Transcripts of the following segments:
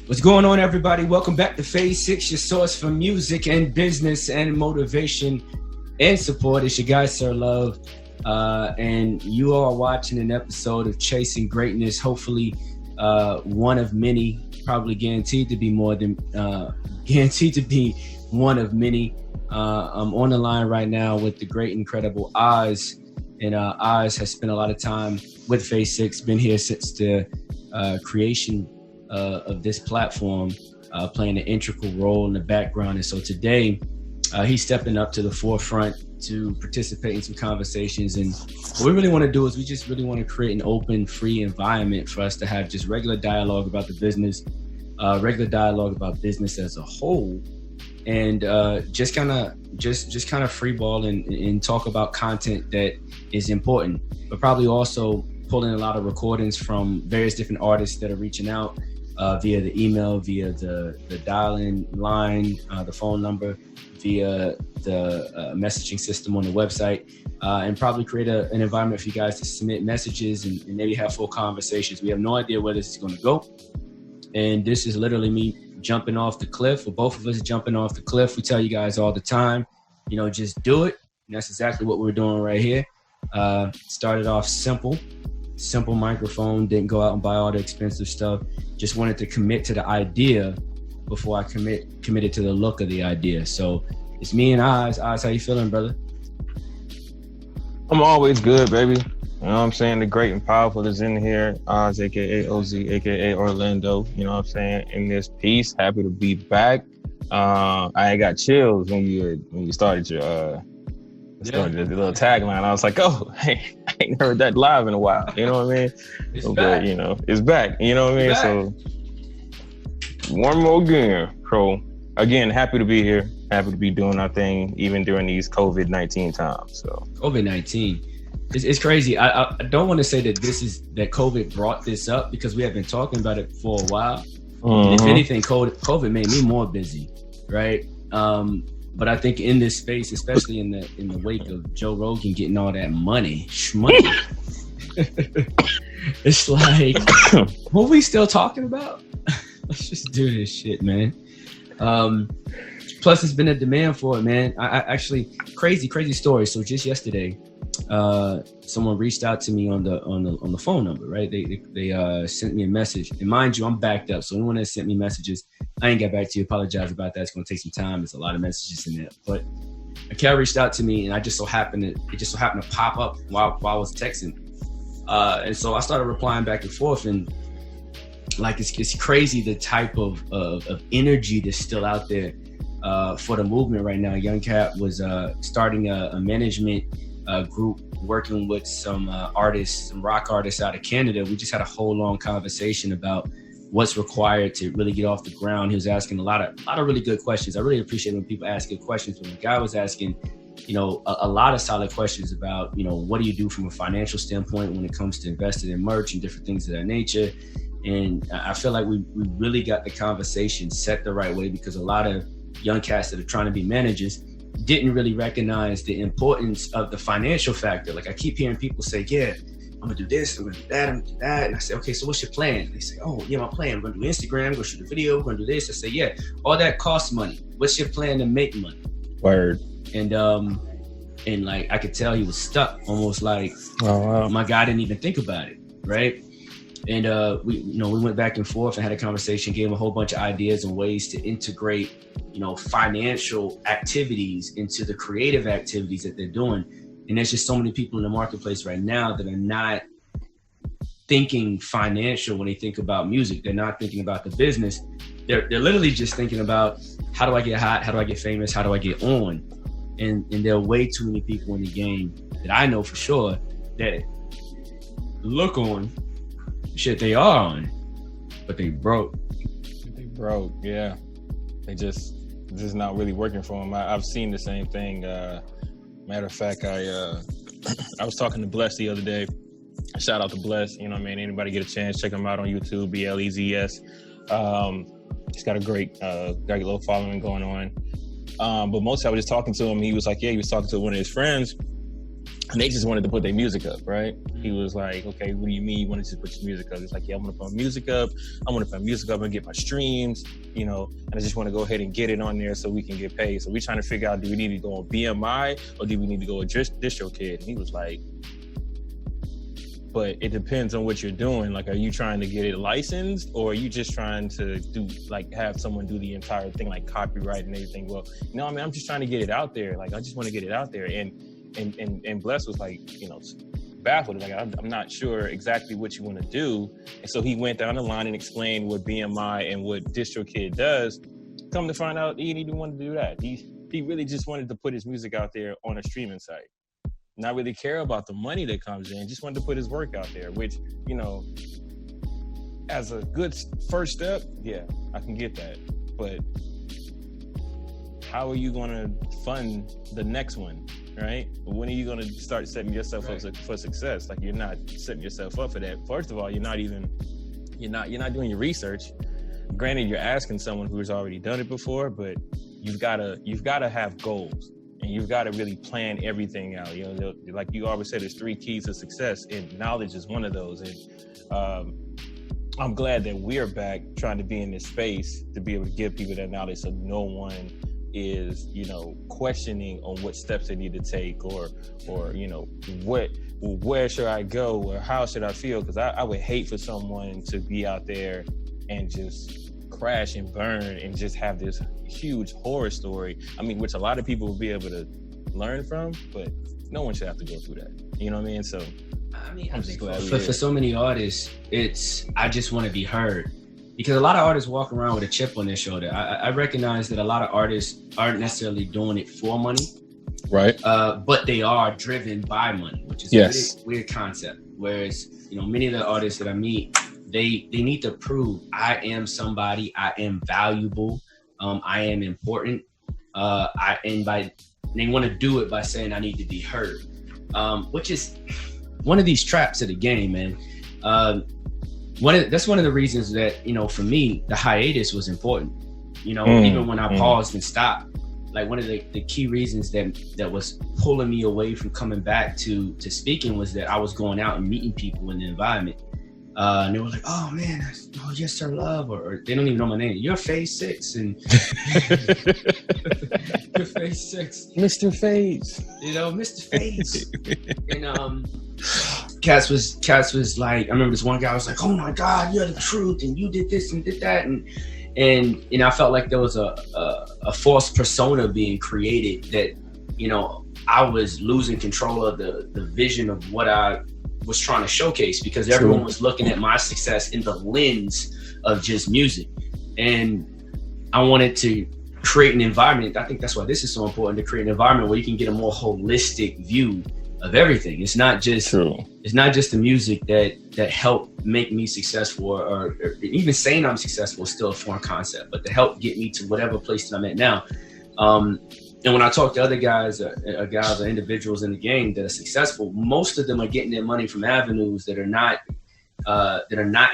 What's going on, everybody? Welcome back to Phase 6, your source for music and business and motivation and support. It's your guy, Sirr Love, and you are watching an episode of Chasing Greatness. Hopefully, one of many, probably guaranteed to be one of many. I'm on the line right now with the great, incredible Oz, and Oz has spent a lot of time with Phase 6, been here since the creation of this platform, playing an integral role in the background. And so today he's stepping up to the forefront to participate in some conversations. And what we really want to do is we just really want to create an open, free environment for us to have just regular dialogue about the business, regular dialogue about business as a whole, and just kind of freeball and talk about content that is important, but probably also pull in a lot of recordings from various different artists that are reaching out via the email, via the dial-in line, the phone number, via the messaging system on the website, and probably create an environment for you guys to submit messages and maybe have full conversations. We have no idea where this is going to go. And this is literally me jumping off the cliff, or both of us jumping off the cliff. We tell you guys all the time, just do it. And that's exactly what we're doing right here. Started off simple microphone, didn't go out and buy all the expensive stuff. Just wanted to commit to the idea before I committed to the look of the idea. So it's me and Oz. Oz, how you feeling, brother? I'm always good, baby. You know what I'm saying? The great and powerful is in here. Oz, aka OZ, aka Orlando. You know what I'm saying? In this piece, happy to be back. I got chills when you started your the little tagline. I was like, oh, hey, I ain't heard that live in a while. You know what I mean? It's back. It's back. You know what I mean? So one more again. So again, happy to be here. Happy to be doing our thing, even during these COVID-19 times. So COVID-19, it's crazy. I don't want to say that that COVID brought this up, because we have been talking about it for a while. Mm-hmm. If anything, COVID made me more busy, right? But I think in this space, especially in the wake of Joe Rogan getting all that money, it's like, what are we still talking about? Let's just do this shit, man. Plus, it's been a demand for it, man. I actually, crazy story. So just yesterday, someone reached out to me on the phone number, right? They sent me a message, and mind you, I'm backed up. So anyone that sent me messages, I ain't got back to you. Apologize about that. It's going to take some time. There's a lot of messages in there. But a cat reached out to me, and it just so happened to pop up while I was texting. And so I started replying back and forth, and like it's crazy the type of energy that's still out there for the movement right now. Young Cat was starting a management group, working with some artists, some rock artists out of Canada. We just had a whole long conversation about what's required to really get off the ground. He was asking a lot of really good questions. I really appreciate when people ask good questions. When the guy was asking, a lot of solid questions about, what do you do from a financial standpoint when it comes to investing in merch and different things of that nature. And I feel like we really got the conversation set the right way, because a lot of young cats that are trying to be managers didn't really recognize the importance of the financial factor. Like, I keep hearing people say, yeah, I'm gonna do this, I'm gonna do that, I'm gonna do that. And I say, okay, so what's your plan? They say, oh yeah, my plan, we're gonna do Instagram, we're gonna shoot a video, we're gonna do this. I say, yeah, all that costs money. What's your plan to make money? Word. And like, I could tell he was stuck, almost like, oh, wow. My guy didn't even think about it, right? And we went back and forth and had a conversation, gave him a whole bunch of ideas and ways to integrate, financial activities into the creative activities that they're doing. And there's just so many people in the marketplace right now that are not thinking financial when they think about music. They're not thinking about the business. They're literally just thinking about, how do I get hot? How do I get famous? How do I get on? And there are way too many people in the game that I know for sure that look on shit they are on, but they broke. Yeah. They just not really working for them. I've seen the same thing. Matter of fact, I was talking to Bless the other day. Shout out to Bless. Anybody get a chance, check him out on YouTube, BLEZS. He's got a great little following going on. But mostly I was just talking to him. He was like, he was talking to one of his friends, And they just wanted to put their music up, right? He was like, okay, what do you mean you want to just put your music up? He's like, yeah, I'm gonna put music up. I'm gonna put music up and get my streams, and I just want to go ahead and get it on there so we can get paid. So we're trying to figure out, do we need to go on BMI or do we need to go with DistroKid? And he was like, but it depends on what you're doing. Like, are you trying to get it licensed, or are you just trying to have someone do the entire thing, like copyright and everything? Well, I'm just trying to get it out there. Like, I just want to get it out there. And Bless was like, baffled. Like, I'm not sure exactly what you want to do. And so he went down the line and explained what BMI and what DistroKid does. Come to find out, he didn't even want to do that. He really just wanted to put his music out there on a streaming site. Not really care about the money that comes in, just wanted to put his work out there, which, as a good first step, yeah, I can get that. But how are you going to fund the next one, right? When are you going to start setting yourself up for success? Like, you're not setting yourself up for that. First of all, you're not doing your research. Granted, you're asking someone who's already done it before, but you've got to have goals. And you've got to really plan everything out. Like you always said, there's 3 keys to success, and knowledge is one of those. And I'm glad that we're back trying to be in this space to be able to give people that knowledge, so no one is, questioning on what steps they need to take, or where should I go, or how should I feel? Because I would hate for someone to be out there and just crash and burn and just have this huge horror story. I mean, which a lot of people will be able to learn from, but no one should have to go through that. You know what I mean? So I'm just glad for so many artists, it's, I just want to be heard. Because a lot of artists walk around with a chip on their shoulder. I recognize that a lot of artists aren't necessarily doing it for money. Right. But they are driven by money, which is a weird concept. Whereas, many of the artists that I meet, they need to prove I am somebody, I am valuable, I am important. And they want to do it by saying I need to be heard, which is one of these traps of the game, man. That's one of the reasons that, for me, the hiatus was important. Even when I paused and stopped, like one of the key reasons that was pulling me away from coming back to speaking was that I was going out and meeting people in the environment. And they were like, oh man, you're Sirr Love, or they don't even know my name. You're Phase 6, and you're Phase 6. Mr. Phase. Mr. Phase. And Cass was like, I remember this one guy was like, oh my God, you're the truth, and you did this and did that. And I felt like there was a false persona being created that, I was losing control of the vision of what I was trying to showcase, because everyone was looking at my success in the lens of just music. And I wanted to create an environment. I think that's why this is so important, to create an environment where you can get a more holistic view of everything. It's not just the music that helped make me successful, or even saying I'm successful is still a foreign concept, but to help get me to whatever place that I'm at now. And when I talk to other guys or individuals in the game that are successful, most of them are getting their money from avenues that are not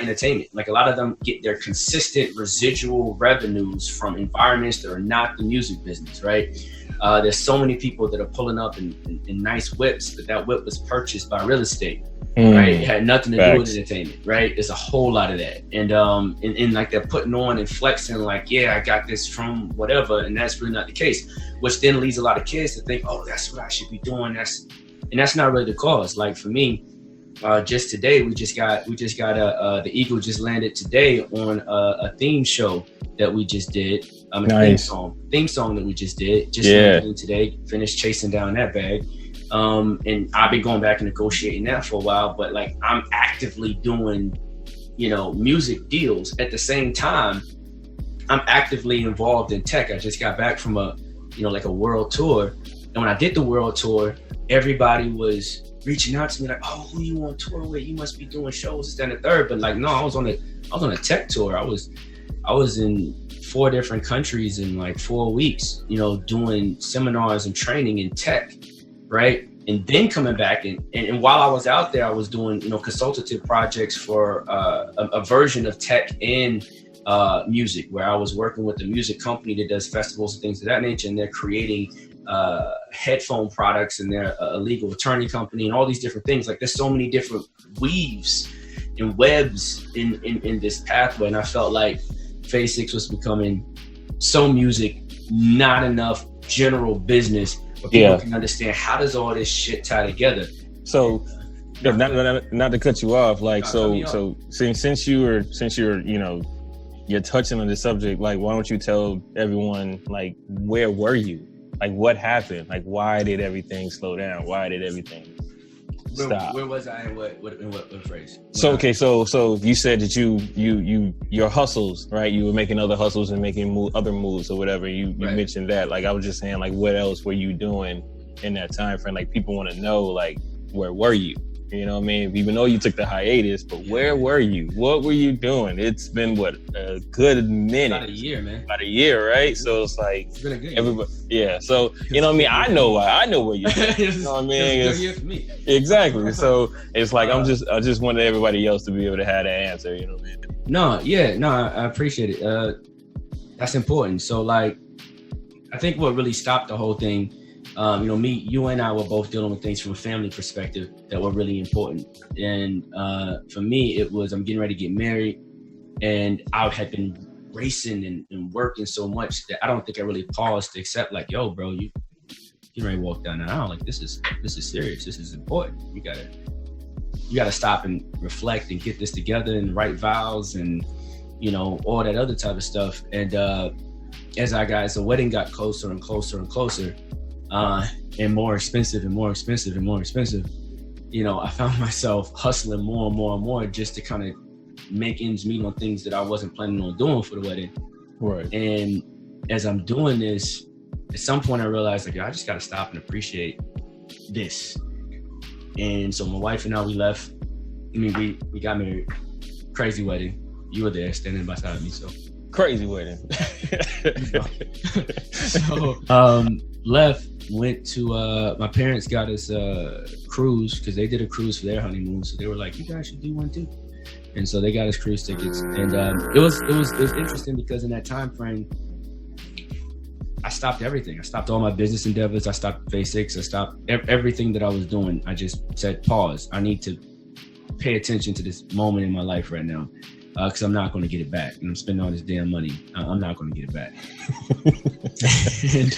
entertainment. Like, a lot of them get their consistent residual revenues from environments that are not the music business, right? There's so many people that are pulling up in nice whips, but that whip was purchased by real estate, right? It had nothing to do with entertainment, right? There's a whole lot of that. And like, they're putting on and flexing like, yeah, I got this from whatever, and that's really not the case, which then leads a lot of kids to think, oh, that's what I should be doing. That's not really the cause. Like, for me, just today, we just got the Eagle just landed today on a theme show that we just did. Nice. Theme song that we just did. Today, finished chasing down that bag. And I've been going back and negotiating that for a while, but like, I'm actively doing, music deals. At the same time, I'm actively involved in tech. I just got back from a world tour. And when I did the world tour, everybody was reaching out to me like, oh, who you on tour with? You must be doing shows, this, that, and the third. But like, no, I was on a tech tour. I was in 4 different countries in like 4 weeks, doing seminars and training in tech, right? And then coming back and while I was out there, I was doing, consultative projects for a version of tech and music, where I was working with a music company that does festivals and things of that nature, and they're creating headphone products, and they're a legal attorney company and all these different things. Like there's so many different weaves and webs in this pathway, and I felt like Phase 6 was becoming so music, not enough general business where people can understand how does all this shit tie together. So not to cut you off, like so since you're you're touching on this subject, like why don't you tell everyone, like, where were you? Like, what happened? Like, why did everything slow down? Why did everything stop? Where was I in what phrase? So you said that your hustles, right? You were making other hustles and making other moves or whatever. You mentioned that. Like, I was just saying, like, what else were you doing in that time frame? Like, people want to know, like, where were you? You know what I mean? Even though you took the hiatus, but where were you? What were you doing? It's been a good minute. About a year, man. About a year, right? So it's like it's been a good everybody. Yeah. So you know what I mean? I know where you're. You know what I mean? It's a good year for me. Exactly. So it's like I just wanted everybody else to be able to have that answer. You know what I mean? No, I appreciate it. That's important. So like, I think what really stopped the whole thing. You and I were both dealing with things from a family perspective that were really important. And for me, it was, I'm getting ready to get married, and I had been racing and working so much that I don't think I really paused to accept, like, yo, bro, you ready to walk down the aisle. Like, this is serious. This is important. You gotta stop and reflect and get this together and write vows and, all that other type of stuff. And as the wedding got closer and closer and closer, and more expensive and more expensive and more expensive, I found myself hustling more and more and more just to kind of make ends meet on things that I wasn't planning on doing for the wedding. Right. And as I'm doing this, at some point I realized, like, I just got to stop and appreciate this. And so my wife and I, we left. I mean, we got married. Crazy wedding. You were there standing beside me, so. Crazy wedding. So, left, went to, my parents got us a cruise because they did a cruise for their honeymoon. So they were like, you guys should do one too. And so they got us cruise tickets. And it was interesting because in that time frame, I stopped everything. I stopped all my business endeavors. I stopped Phase 6. I stopped everything that I was doing. I just said, pause. I need to pay attention to this moment in my life right now. Because I'm not going to get it back, and I'm spending all this damn money. I'm not going to get it back. And,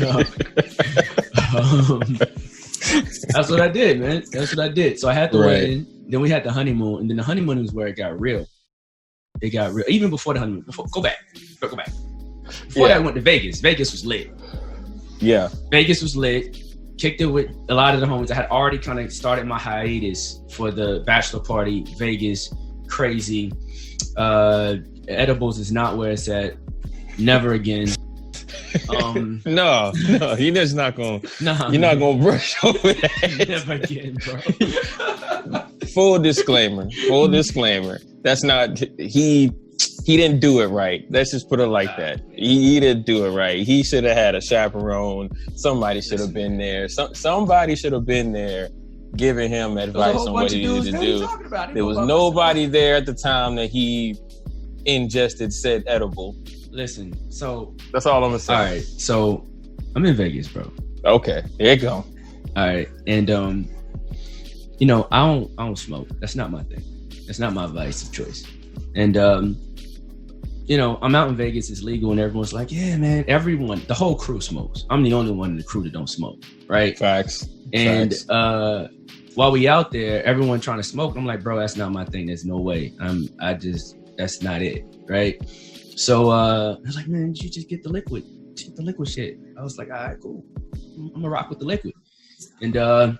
that's what I did, man. That's what I did. So I had the wedding, then we had the honeymoon, and then the honeymoon was where it got real. It got real. Even before the honeymoon. Go back. Before that, I went to Vegas. Vegas was lit. Yeah. Vegas was lit. Kicked it with a lot of the homies. I had already kind of started my hiatus for the bachelor party. Vegas, crazy. Edibles is not where it's at. Never again. No, you're just not gonna. You're not gonna brush over that. Never again, bro. Full disclaimer. That's not he. He didn't do it right. Let's just put it like that. He didn't do it right. He should have had a chaperone. Somebody should have been there. Somebody should have been there giving him advice on what he needed to do. There was nobody there at the time that he ingested said edible. Listen, so that's all I'm gonna say. All right, so I'm in Vegas, bro. Okay, here you go. All right, and I don't smoke. That's not my thing. That's not my vice of choice. And I'm out in Vegas. It's legal, and everyone's like, "Yeah, man." Everyone, the whole crew smokes. I'm the only one in the crew that don't smoke, right? Facts. And while we out there, everyone trying to smoke. I'm like, bro, that's not my thing. There's no way. That's not it, right? So I was like, man, you just get the liquid. Get the liquid shit. I was like, all right, cool. I'm gonna rock with the liquid. And the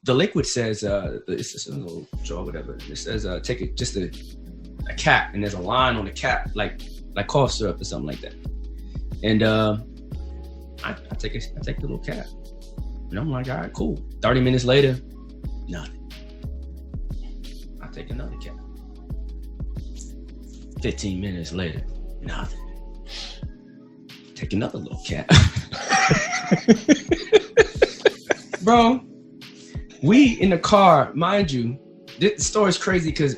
liquid says, it's just a little jar, whatever. It says, take it, just a cap, and there's a line on the cap, like cough syrup or something like that. And I take the little cap, and I'm like, all right, cool. 30 minutes later, nothing. I take another cap. 15 minutes later, nothing. Take another little cap. Bro, we in the car, mind you, this story's crazy because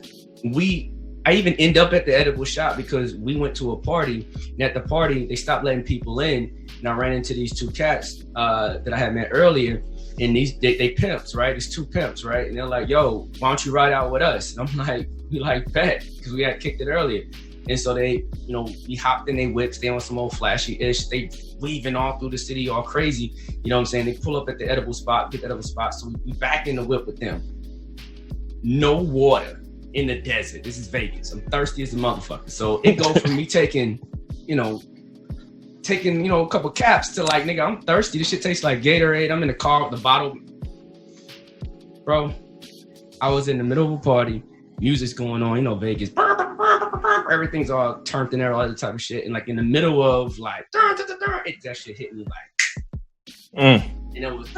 we I even end up at the edible shop because we went to a party, and at the party they stopped letting people in, and I ran into these two cats that I had met earlier, and they pimps, right? It's two pimps, right? And they're like, "Yo, why don't you ride out with us?" And I'm like, "We like bet," because we had kicked it earlier. And so they, we hopped in their whips. They on some old flashy ish. They weaving all through the city, all crazy. You know what I'm saying? They pull up at the edible spot, get the edible spot. So we back in the whip with them. No water in the desert. This is Vegas. I'm thirsty as a motherfucker. So it goes from me taking a couple caps to like, nigga, I'm thirsty. This shit tastes like Gatorade. I'm in the car with the bottle. Bro, I was in the middle of a party. Music's going on, Vegas. Everything's all turned in there, all that type of shit. And like in the middle of like, that shit hit me like, and it was,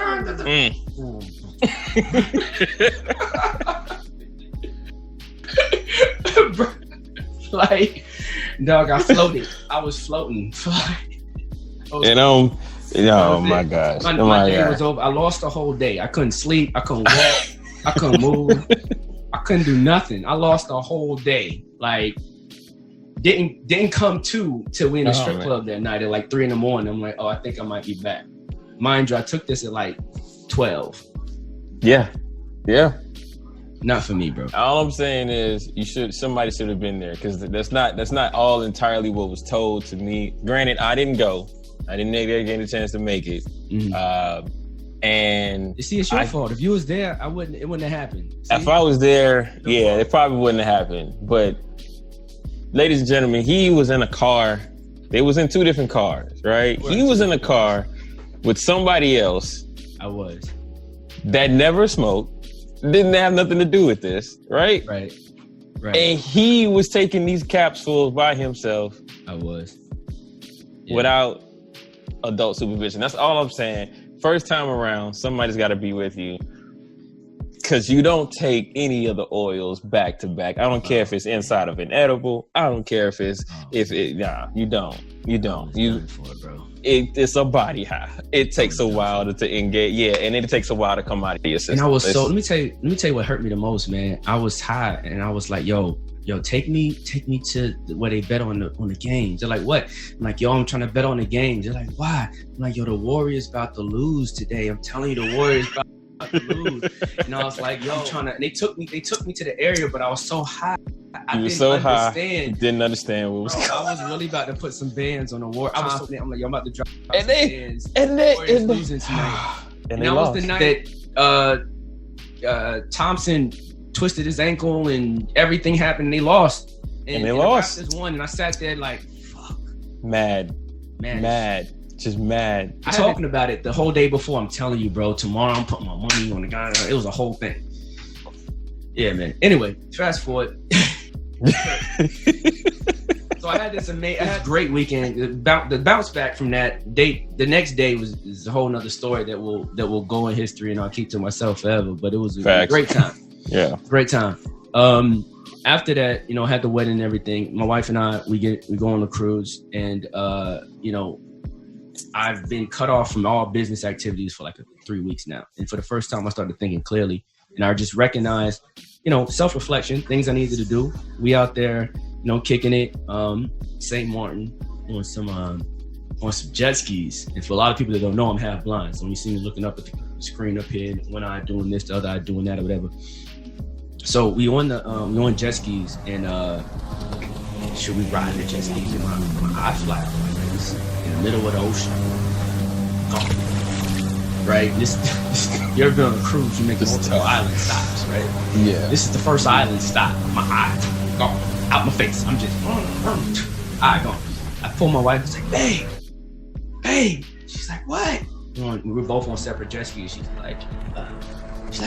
like, dog, I floated. I was floating. Oh my gosh. My day was over. I lost the whole day. I couldn't sleep. I couldn't walk. I couldn't move. I couldn't do nothing. I lost the whole day. Like, didn't come till we in the strip club that night at like 3 a.m. I'm like, I think I might be back. Mind you, I took this at like 12. Yeah. Not for me, bro. All I'm saying is somebody should have been there, because that's not all entirely what was told to me. Granted, I didn't go. I didn't get a chance to make it. Mm-hmm. And you see, it's your fault. If you was there, it wouldn't have happened. See? If I was there, it probably wouldn't have happened. But ladies and gentlemen, he was in a car. They was in two different cars, right? He was in a car with somebody else. I was. That never smoked. Didn't have nothing to do with this, right? Right. And he was taking these capsules by himself. I was. Without adult supervision. That's all I'm saying. First time around, somebody's got to be with you, because you don't take any of the oils back to back. I don't care if it's inside of an edible. I don't care if you don't. It's a body high. It takes a while to engage. Yeah, and it takes a while to come out of your system. And I was let me tell you what hurt me the most, man. I was high, and I was like, yo, take me to where they bet on the games. They're like, what? I'm like, yo, I'm trying to bet on the games. They're like, why? I'm like, yo, the Warriors about to lose today. I'm telling you, the Warriors about to lose. And I was like, yo, I'm trying to. And they took me to the area, but I was so high. I didn't understand. You didn't understand what was going on. I was really about to put some bands on the war. I'm like, yo, I'm about to drop some bands. And they losing tonight. And that lost. Was the night that Thompson twisted his ankle and everything happened. And they lost. And they lost. The Raptors won, and I sat there like, fuck. Mad. Just mad. I'm talking about it the whole day before. I'm telling you, bro, tomorrow I'm putting my money on the guy. It was a whole thing. Yeah, man. Anyway, fast forward. So I had this great weekend. The bounce back from that day, the next day is a whole nother story that will go in history, and I'll keep to myself forever. But it was a great time. Yeah, great time. After that, had the wedding and everything. My wife and I, we go on the cruise, and I've been cut off from all business activities for like 3 weeks now. And for the first time, I started thinking clearly, and I just recognized, self-reflection, things I needed to do. We out there, kicking it, St. Martin on some jet skis. And for a lot of people that don't know, I'm half blind. So when you see me looking up at the screen up here, one eye doing this, the other eye doing that or whatever. So we on jet skis, and should we ride the jet skis? And my eye flat, in the middle of the ocean. Right? This you ever been on a cruise? You make multiple island stops, right? Yeah. This is the first island stop. My eye gone out my face. I'm just eye gone. I pull my wife and say, babe. She's like, what? We were both on separate jet skis. She's like,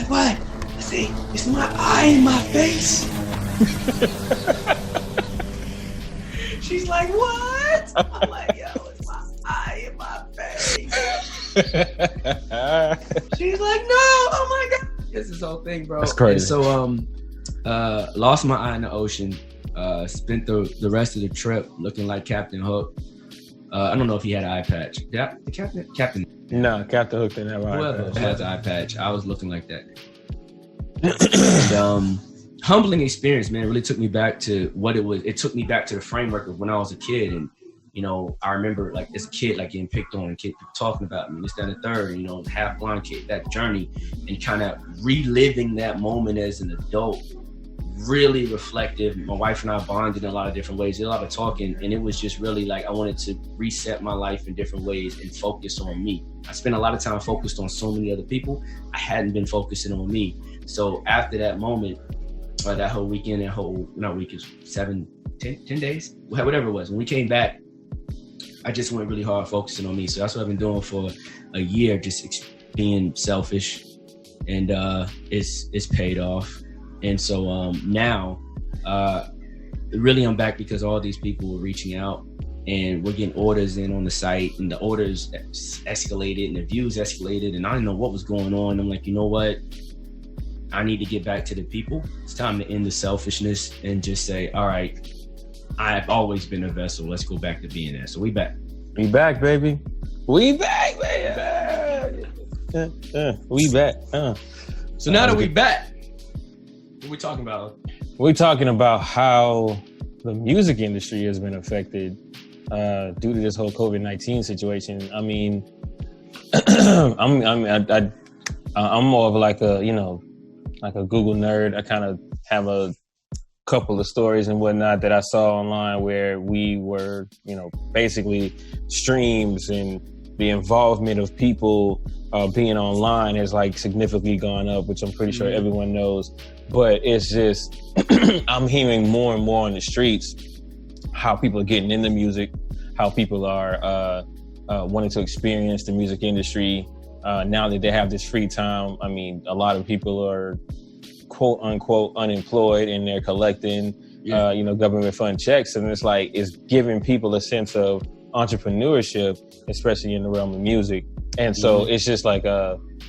what? I say, it's my eye in my face. She's like, what? I'm like, yo, it's my eye in my face. She's like, no, oh my God. It's this whole thing, bro. That's crazy. And so, lost my eye in the ocean. Spent the rest of the trip looking like Captain Hook. I don't know if he had an eye patch. Yeah, the Captain. No, Captain Hook didn't have an eye patch. Whoever has an eye patch, I was looking like that. And humbling experience, man. It really took me back to what it was. It took me back to the framework of when I was a kid. And, you know, I remember like as a kid, like getting picked on and kid talking about me, this, that, and the third, you know, half blind kid, that journey, and kind of reliving that moment as an adult. Really reflective. My wife and I bonded in a lot of different ways, did a lot of talking, and it was just really like I wanted to reset my life in different ways and focus on me. I spent a lot of time focused on so many other people. I hadn't been focusing on me. So after that moment, that whole weekend, not week, is 10 days, whatever it was, when we came back, I just went really hard focusing on me. So that's what I've been doing for a year, just being selfish, and it's paid off. And so now, really I'm back because all these people were reaching out, and we're getting orders in on the site, and the orders escalated and the views escalated, and I didn't know what was going on. I'm like, you know what? I need to get back to the people. It's time to end the selfishness and just say, all right, I've always been a vessel. Let's go back to being that. So we back. We back, baby. We back, baby. We back. So now that we back, what are we talking about? We're talking about how the music industry has been affected due to this whole COVID-19 situation. I mean, I'm more of like a, you know, like a Google nerd. I kind of have a couple of stories and whatnot that I saw online where we were, you know, basically streams and the involvement of people being online has like significantly gone up, which I'm pretty sure everyone knows. But it's just, I'm hearing more and more on the streets how people are getting into music, how people are wanting to experience the music industry now that they have this free time. I mean, a lot of people are quote unquote unemployed, and they're collecting, you know, government fund checks. And it's like, it's giving people a sense of entrepreneurship, especially in the realm of music. And so it's just like,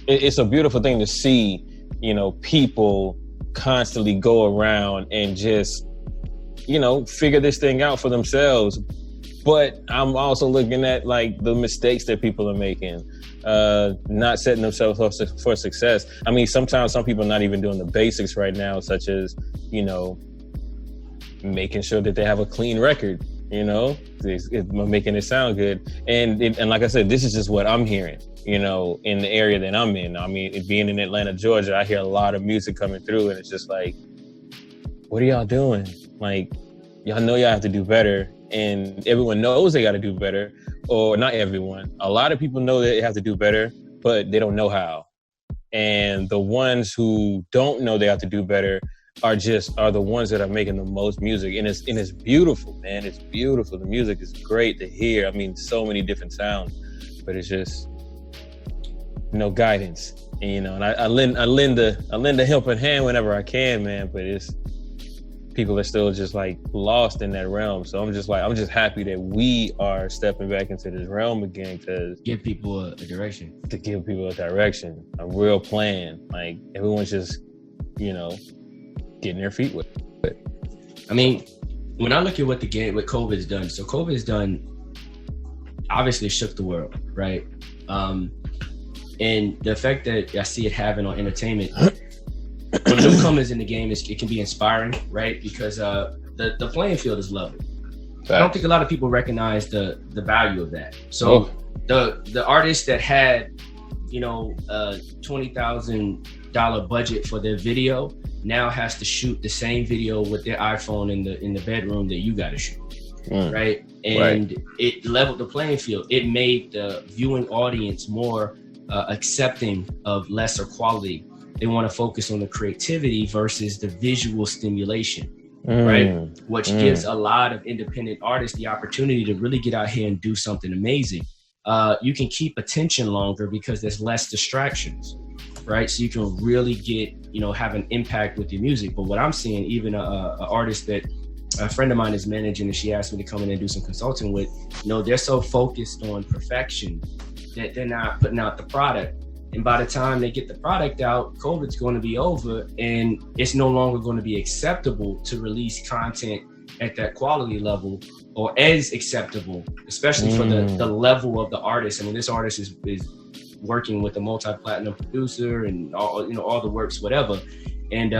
it's a beautiful thing to see, you know, people constantly go around and just, you know, figure this thing out for themselves. But I'm also looking at like the mistakes that people are making, not setting themselves up for success. I mean, sometimes some people are not even doing the basics right now, such as, you know, making sure that they have a clean record, you know, making it sound good. And like I said, this is just what I'm hearing, you know, in the area that I'm in. I mean, being in Atlanta, Georgia, I hear a lot of music coming through, and it's just like, what are y'all doing? Like, y'all know y'all have to do better. And everyone knows they got to do better, or not everyone. A lot of people know they have to do better, but they don't know how. And the ones who don't know they have to do better are the ones that are making the most music. And it's beautiful, man. It's beautiful. The music is great to hear. I mean, so many different sounds, but it's just no guidance. And, you know, and I lend a helping hand whenever I can, man. But people are still just like lost in that realm. So I'm just happy that we are stepping back into this realm again, to give people a direction, a real plan. Like, everyone's just, you know, getting their feet with it. I mean, when I look at what COVID's done, so COVID's done, obviously shook the world, right? And the effect that I see it having on entertainment, when newcomers in the game, it can be inspiring, right? Because the playing field is level. I don't think a lot of people recognize the value of that. So the artist that had, you know, a $20,000 budget for their video now has to shoot the same video with their iPhone in the bedroom that you got to shoot, right? And it leveled the playing field. It made the viewing audience more accepting of lesser quality. They want to focus on the creativity versus the visual stimulation, right? Which gives a lot of independent artists the opportunity to really get out here and do something amazing. You can keep attention longer because there's less distractions, right? So you can really get, you know, have an impact with your music. But what I'm seeing, even a artist that a friend of mine is managing, and she asked me to come in and do some consulting with, you know, they're so focused on perfection that they're not putting out the product. And by the time they get the product out, COVID's going to be over, and it's no longer going to be acceptable to release content at that quality level, or as acceptable, especially for the level of the artist. I mean, this artist is working with a multi-platinum producer and all, you know, all the works, whatever. And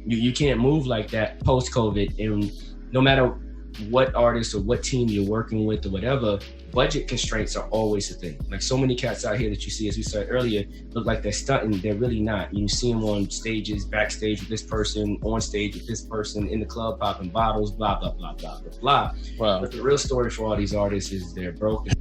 You can't move like that post-COVID. And no matter what artist or what team you're working with or whatever, budget constraints are always a thing. Like so many cats out here that you see, as we said earlier, look like they're stunting. They're really not. You see them on stages, backstage with this person, on stage with this person, in the club popping bottles, blah, blah, blah, blah, blah, blah. Wow. But the real story for all these artists is they're broken.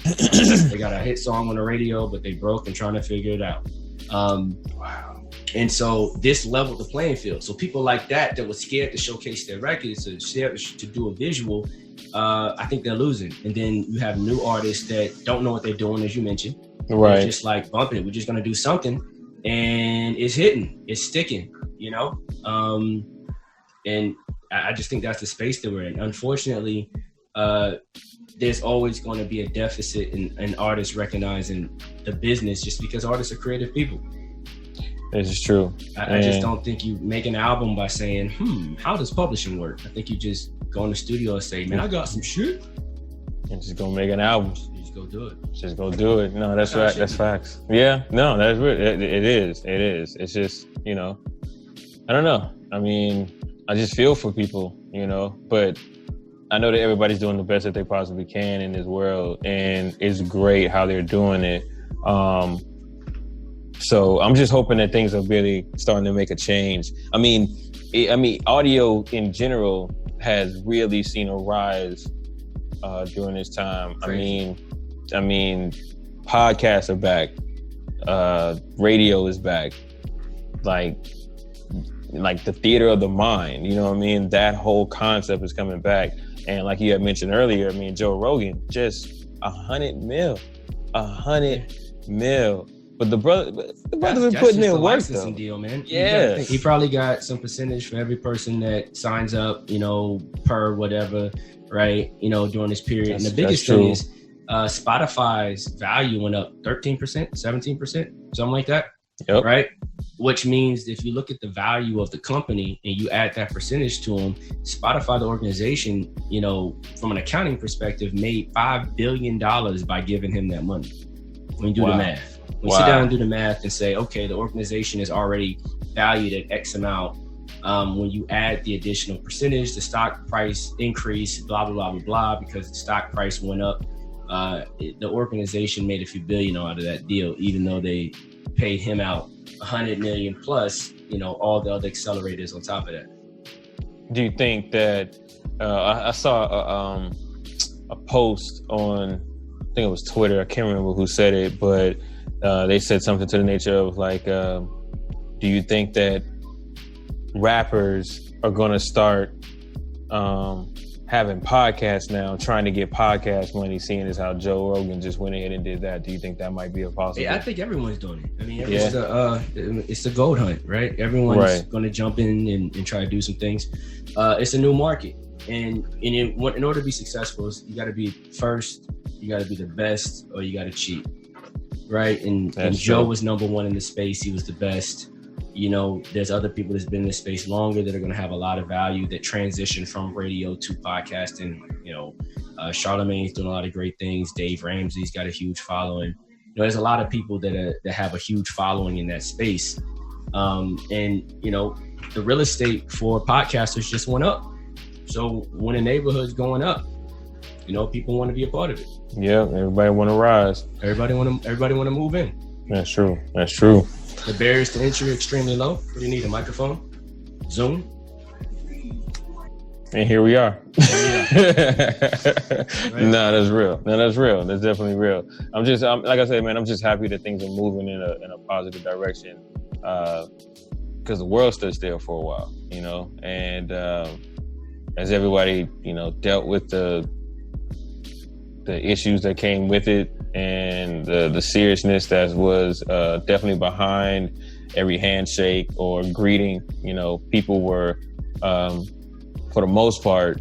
They got a hit song on the radio, but they broke and trying to figure it out. Wow. And so this leveled the playing field. So people like that were scared to showcase their records, to do a visual, I think they're losing. And then you have new artists that don't know what they're doing, as you mentioned. Right. They're just like bumping it. We're just gonna do something, and it's hitting, it's sticking, you know. And I just think that's the space that we're in. Unfortunately, there's always going to be a deficit in artists recognizing the business, just because artists are creative people. This is true. I just don't think you make an album by saying, how does publishing work? I think you just go in the studio and say, man, I got some shit. And just go make an album. You just go do it. Just go do it. No, that's right. That's facts. Yeah, no, that's real. It is. It is. It's just, you know, I don't know. I mean, I just feel for people, you know, but I know that everybody's doing the best that they possibly can in this world, and it's great how they're doing it. So I'm just hoping that things are really starting to make a change. I mean, audio in general has really seen a rise during this time. Crazy. I mean, podcasts are back. Radio is back. Like the theater of the mind. You know what I mean? That whole concept is coming back. And like you had mentioned earlier, I mean, Joe Rogan, just $100 mil. But the brothers are putting in work, though. Deal, man. Yeah. He probably got some percentage for every person that signs up, you know, per whatever, right? You know, during this period. And the biggest thing is Spotify's value went up 13%, 17%, something like that. Yep. Right? Which means if you look at the value of the company and you add that percentage to them, Spotify, the organization, you know, from an accounting perspective, made $5 billion by giving him that money. When you do the math. When you sit down and do the math and say, okay, the organization is already valued at X amount. When you add the additional percentage, the stock price increase, blah, blah, blah, blah, blah, because the stock price went up. The organization made a few billion out of that deal, even though they paid him out 100 million plus, you know, all the other accelerators on top of that. Do you think that I saw a post on, I think it was Twitter, I can't remember who said it, but they said something to the nature of like, do you think that rappers are going to start having podcasts now, trying to get podcast money, seeing as how Joe Rogan just went ahead and did that? Do you think that might be a possibility? Yeah, I think everyone's doing it. I mean, it's the gold hunt, right? Everyone's going to jump in and try to do some things. It's a new market. And in order to be successful, you got to be first, you got to be the best, or you got to cheat, right? And Joe was number one in the space. He was the best. You know, there's other people that's been in this space longer that are going to have a lot of value that transition from radio to podcasting. You know, Charlamagne's doing a lot of great things. Dave Ramsey's got a huge following. You know, there's a lot of people that have a huge following in that space. And, you know, the real estate for podcasters just went up. So when a neighborhood's going up, you know, people want to be a part of it. Yeah, everybody want to rise. Everybody want to move in. That's true. That's true. The barriers to entry are extremely low. What do you need? A microphone? Zoom? And here we are. Right. No, that's real. No, that's real. That's definitely real. I'm like I said, man, I'm just happy that things are moving in a positive direction. Because the world stood still for a while, you know, and as everybody, you know, dealt with the issues that came with it and the seriousness that was definitely behind every handshake or greeting, you know, people were, for the most part,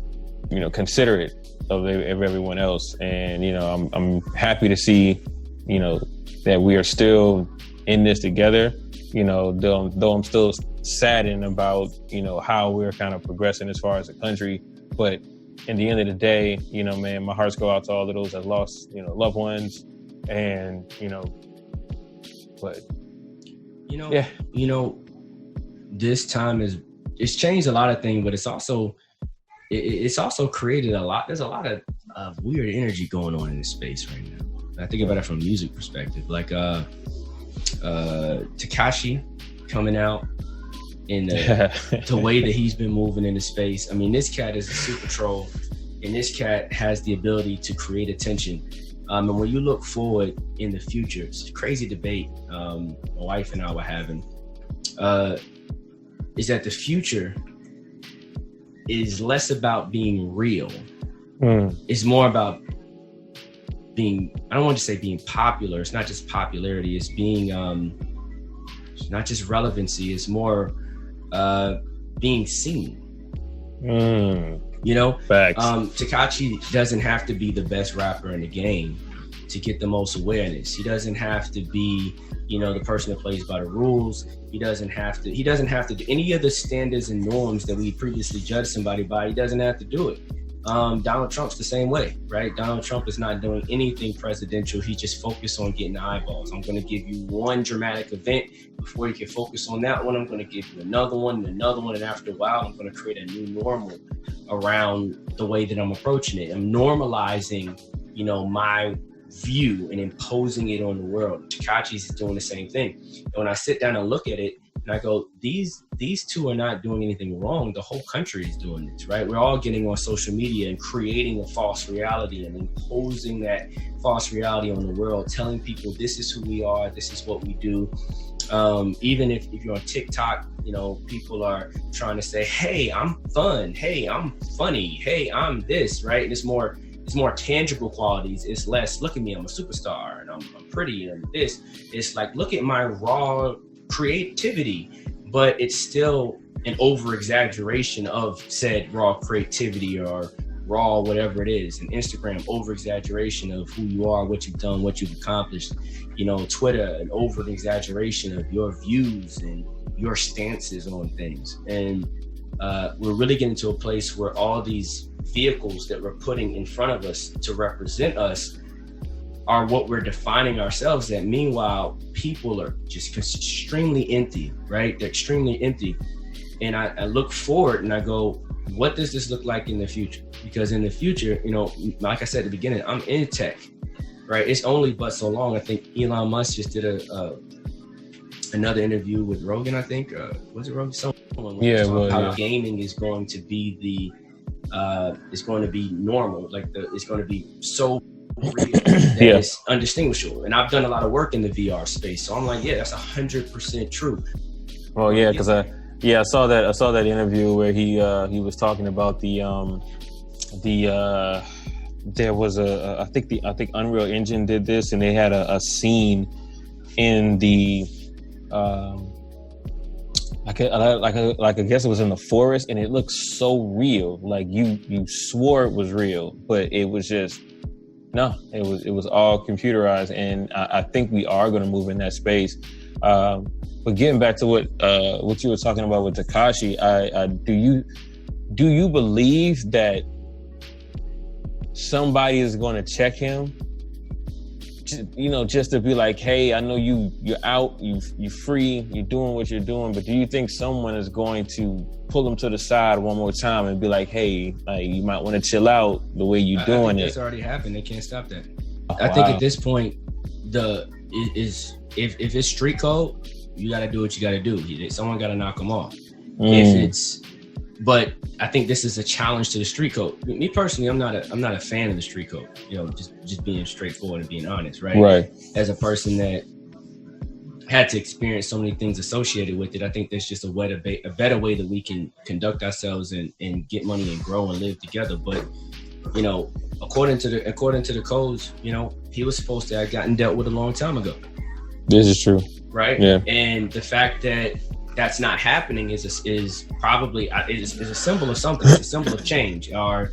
you know, considerate of everyone else. And, you know, I'm happy to see, you know, that we are still in this together, you know, though I'm still saddened about, you know, how we're kind of progressing as far as a country. But in the end of the day, you know, man, my hearts go out to all of those that lost, you know, loved ones. And, you know, but you know, this time is it's changed a lot of things, but it's also created a lot. There's a lot of weird energy going on in this space right now. I think about it from a music perspective, like Tekashi coming out in the way that he's been moving in the space. I mean, this cat is a super troll, and this cat has the ability to create attention. And when you look forward in the future, it's a crazy debate my wife and I were having, is that the future is less about being real. It's more about being, I don't want to say being popular. It's not just popularity. It's being, it's not just relevancy. It's more being seen. You know, facts. Tekashi doesn't have to be the best rapper in the game to get the most awareness. He doesn't have to be, you know, the person that plays by the rules. He doesn't have to do any of the standards and norms that we previously judged somebody by. He doesn't have to do it. Donald Trump's the same way, right? Donald Trump is not doing anything presidential. He just focused on getting the eyeballs. I'm going to give you one dramatic event. Before you can focus on that one, I'm going to give you another one, and after a while, I'm going to create a new normal around the way that I'm approaching it. I'm normalizing, you know, my view and imposing it on the world. Tekashi's is doing the same thing. And when I sit down and look at it, and I go, these two are not doing anything wrong. The whole country is doing this, right? We're all getting on social media and creating a false reality and imposing that false reality on the world, telling people this is who we are, this is what we do. Even if you're on TikTok, you know, people are trying to say, hey, I'm fun. Hey, I'm funny. Hey, I'm this, right? And it's more tangible qualities. It's less, look at me, I'm a superstar and I'm pretty and this. It's like, look at my raw creativity, but it's still an over exaggeration of said raw creativity or raw whatever it is. And Instagram, over exaggeration of who you are, what you've done, what you've accomplished. You know, Twitter, an over exaggeration of your views and your stances on things. And we're really getting to a place where all these vehicles that we're putting in front of us to represent us are what we're defining ourselves at. Meanwhile, people are just extremely empty, right? They're extremely empty. And I look forward and I go, what does this look like in the future? Because in the future, you know, like I said at the beginning, I'm in tech, right? It's only but so long. I think Elon Musk just did another interview with Rogan, I think. Was it Rogan? Someone how gaming is going to be it's going to be normal. Like it's going to be so real that it's undistinguishable. And I've done a lot of work in the VR space, so I'm like, yeah, that's 100% true. Well, yeah, because I saw that interview where he was talking about there was I think Unreal Engine did this, and they had a scene in the I guess it was in the forest, and it looked so real. Like you swore it was real, but it was just no. It was all computerized, and I think we are going to move in that space. But getting back to what you were talking about with Tekashi, do you believe that somebody is going to check him? You know, just to be like, hey, I know you're out, you're free, you're doing what you're doing, but do you think someone is going to pull him to the side one more time and be like, hey, you might want to chill out the way you're doing it? That's already happened. They can't stop that. I think at this point, if it's street code, you got to do what you got to do. Someone got to knock them off. But I think this is a challenge to the street code. Me personally, I'm not a fan of the street code. You know, just being straightforward and being honest, right? Right. As a person that had to experience so many things associated with it, I think there's just a better way that we can conduct ourselves and get money and grow and live together. But you know, according to the codes, you know, he was supposed to have gotten dealt with a long time ago. This is true. Right. Yeah. And the fact that that's not happening is probably a symbol of something. It's a symbol of change. Or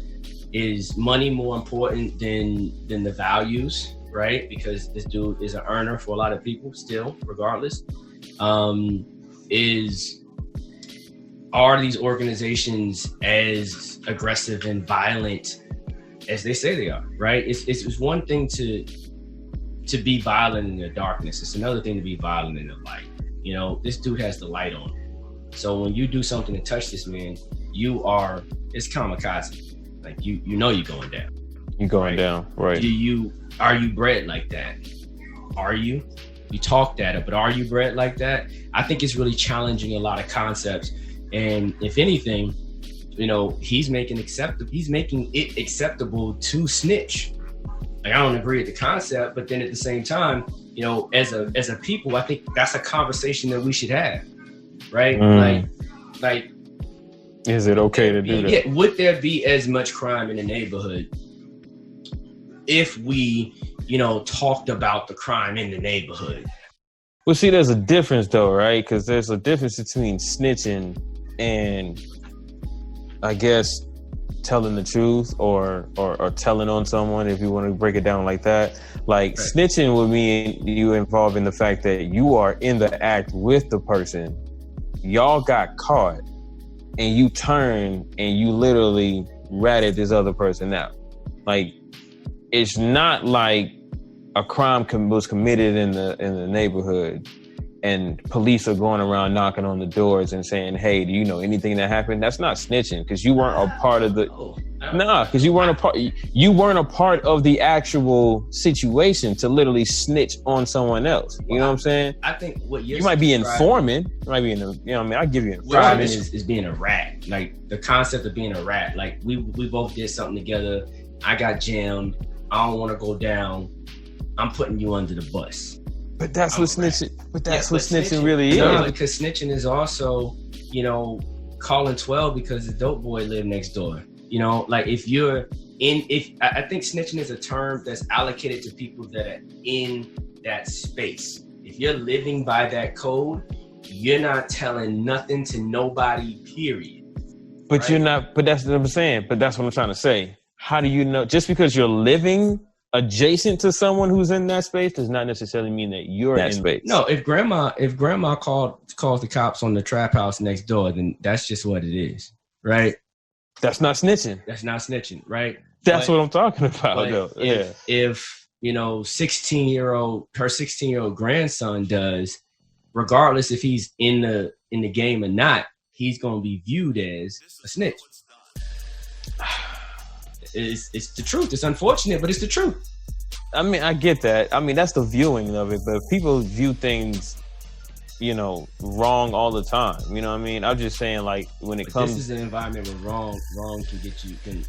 is money more important than the values, right? Because this dude is an earner for a lot of people still, regardless. Are these organizations as aggressive and violent as they say they are, right? It's one thing to be violent in the darkness. It's another thing to be violent in the light. You know, this dude has the light on, So when you do something to touch this man, it's kamikaze. Like you know you're going down. You're going down, right? Are you bred like that? Are you? You talk that, but are you bred like that? I think it's really challenging a lot of concepts. And if anything, he's making it acceptable to snitch. Like, I don't agree with the concept, but then at the same time, as a people, I think that's a conversation that we should have, right? Like, is it okay to do that? Yeah. Would there be as much crime in the neighborhood if we, talked about the crime in the neighborhood? Well, see, there's a difference though, right? Because there's a difference between snitching and, I guess, telling the truth or telling on someone, if you want to break it down like that. Like, right. Snitching would mean you involved in the fact that you are in the act with the person. Y'all got caught and you turn and you literally ratted this other person out. Like, it's not like a crime was committed in the neighborhood and police are going around knocking on the doors and saying, hey, do you know anything that happened? That's not snitching, because you weren't a part of because you weren't a part of the actual situation to literally snitch on someone else. You know what I'm saying? I think what you might be informing. You might be I'll give you informing is being a rat. Like, the concept of being a rat. Like, we both did something together. I got jammed. I don't want to go down. I'm putting you under the bus. But that's what snitching. But that's what snitching really is. No, because snitching is also, calling 12 because the dope boy lived next door. Like, I think snitching is a term that's allocated to people that are in that space. If you're living by that code, you're not telling nothing to nobody, period. But right? You're not. But that's what I'm saying. But that's what I'm trying to say. How do you know? Just because you're living adjacent to someone who's in that space does not necessarily mean that you're in that space. No, if grandma calls the cops on the trap house next door, then that's just what it is, right? That's not snitching. That's not snitching, right? That's what I'm talking about, though. If 16-year-old grandson does, regardless if he's in the game or not, he's gonna be viewed as a snitch. It's the truth. It's unfortunate, but it's the truth. I mean, I get that. I mean, that's the viewing of it, but people view things, wrong all the time. You know what I mean? I'm just saying, like, when it comes, this is an environment where wrong can get you can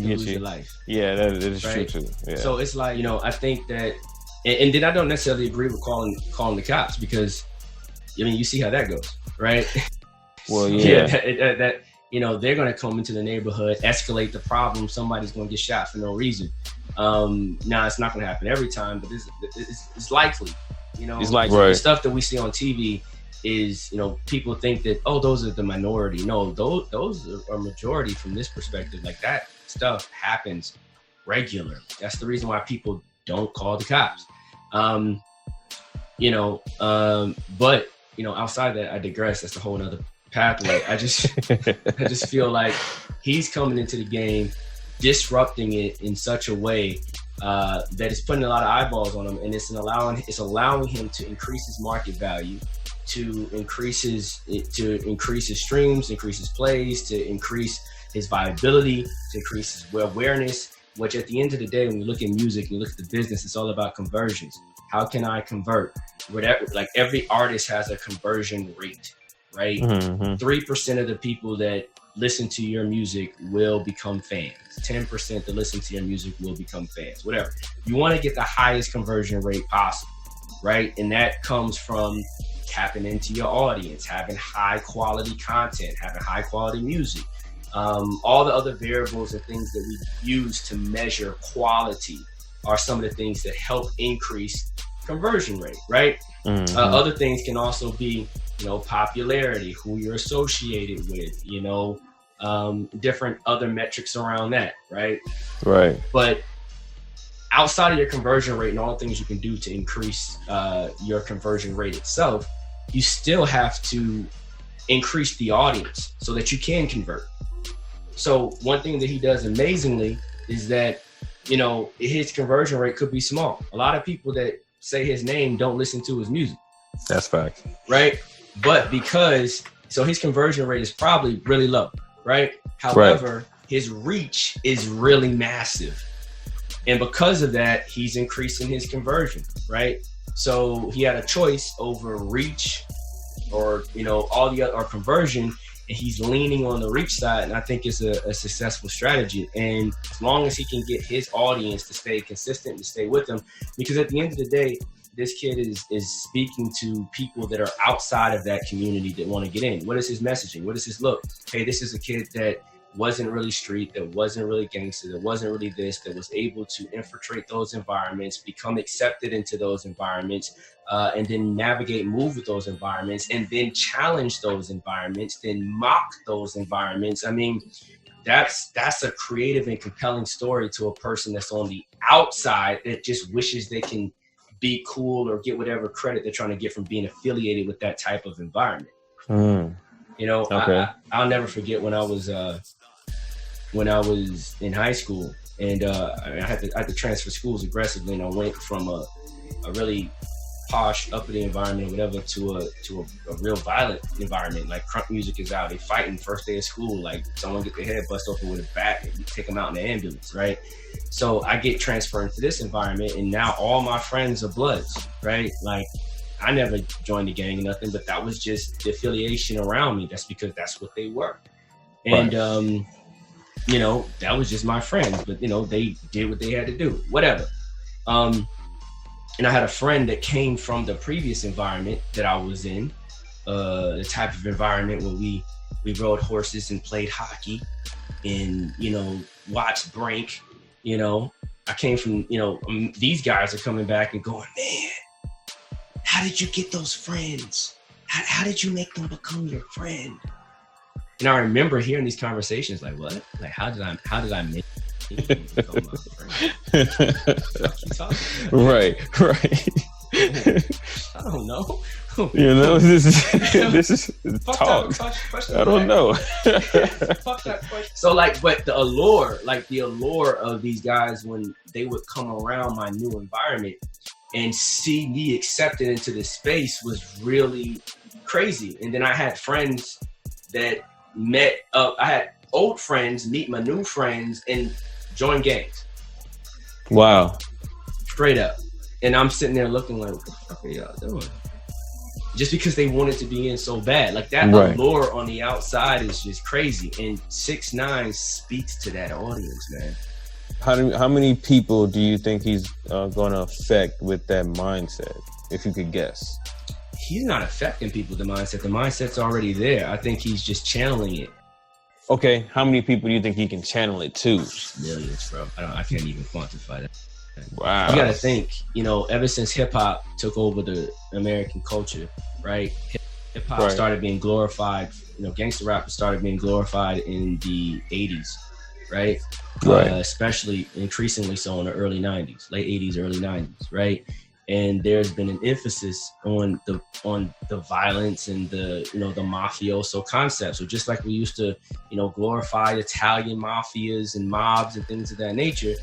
lose your life. Yeah, that is right? True too. Yeah. So it's like, I think that, and then I don't necessarily agree with calling the cops, because you see how that goes, right? Well, yeah. that they're going to come into the neighborhood, escalate the problem. Somebody's going to get shot for no reason. Now, it's not going to happen every time, but it's likely. It's like the stuff that we see on TV is, people think that, oh, those are the minority. No, those are majority from this perspective. Like, that stuff happens regular. That's the reason why people don't call the cops. But outside that, I digress. That's a whole nother pathway. I just feel like he's coming into the game, disrupting it in such a way that it's putting a lot of eyeballs on him, and it's allowing him to increase his market value, to increase his streams, increase his plays, to increase his viability, to increase his awareness. Which, at the end of the day, when you look at music and you look at the business, it's all about conversions. How can I convert? Whatever, like, every artist has a conversion rate. Right? 3% of the people that listen to your music will become fans. 10% that listen to your music will become fans. Whatever. You want to get the highest conversion rate possible, right? And that comes from tapping into your audience, having high quality content, having high quality music. All the other variables and things that we use to measure quality are some of the things that help increase conversion rate, right? Other things can also be, popularity, who you're associated with, different other metrics around that, right? Right. But outside of your conversion rate and all the things you can do to increase your conversion rate itself, you still have to increase the audience so that you can convert. So one thing that he does amazingly is that, his conversion rate could be small. A lot of people that say his name don't listen to his music. That's fact. Right? But because So his conversion rate is probably really low, right? However, his reach is really massive. And because of that, he's increasing his conversion, right? So he had a choice over reach or, all the other, or conversion, and he's leaning on the reach side. And I think it's a successful strategy. And as long as he can get his audience to stay consistent, to stay with him, because at the end of the day, this kid is speaking to people that are outside of that community that want to get in. What is his messaging? What is his look? Hey, this is a kid that wasn't really street, that wasn't really gangster, that wasn't really this, that was able to infiltrate those environments, become accepted into those environments, and then navigate, move with those environments, and then challenge those environments, then mock those environments. I mean, that's a creative and compelling story to a person that's on the outside that just wishes they can be cool or get whatever credit they're trying to get from being affiliated with that type of environment. Okay. I'll never forget when I was in high school, and I had to transfer schools aggressively, and I went from a really posh, uppity environment or whatever to a real violent environment. Like, crunk music is out, they fighting first day of school, like someone get their head bust open with a bat and you take them out in the ambulance, right? So I get transferred into this environment, and now all my friends are Bloods, right? Like, I never joined the gang or nothing, but that was just the affiliation around me. That's because that's what they were. And, that was just my friends, but, they did what they had to do, whatever. And I had a friend that came from the previous environment that I was in, the type of environment where we rode horses and played hockey and, watched Brink. I came from, these guys are coming back and going, man, how did you get those friends? How did you make them become your friend? And I remember hearing these conversations like, what? Like, how did I make them become my friend? What you talking about? Right. I don't know. This is talk. I don't know. Fuck that question. So, but the allure of these guys when they would come around my new environment and see me accepted into this space was really crazy. And then I had friends that met up. I had old friends meet my new friends and join gangs. Wow. Straight up. And I'm sitting there looking like, what the fuck are y'all doing? Just because they wanted to be in so bad. Like, that allure on the outside is just crazy. And 6ix9ine speaks to that audience, man. How many people do you think he's going to affect with that mindset, if you could guess? He's not affecting people with the mindset. The mindset's already there. I think he's just channeling it. Okay, how many people do you think he can channel it to? Millions, bro. I can't even quantify that. Wow. You gotta think, ever since hip-hop took over the American culture, right? Hip-hop started being glorified, gangster rap started being glorified in the 80s, right? Especially increasingly so in the early 90s, late 80s, early 90s, right? And there's been an emphasis on the violence and the mafioso concept. So just like we used to, glorify Italian mafias and mobs and things of that nature,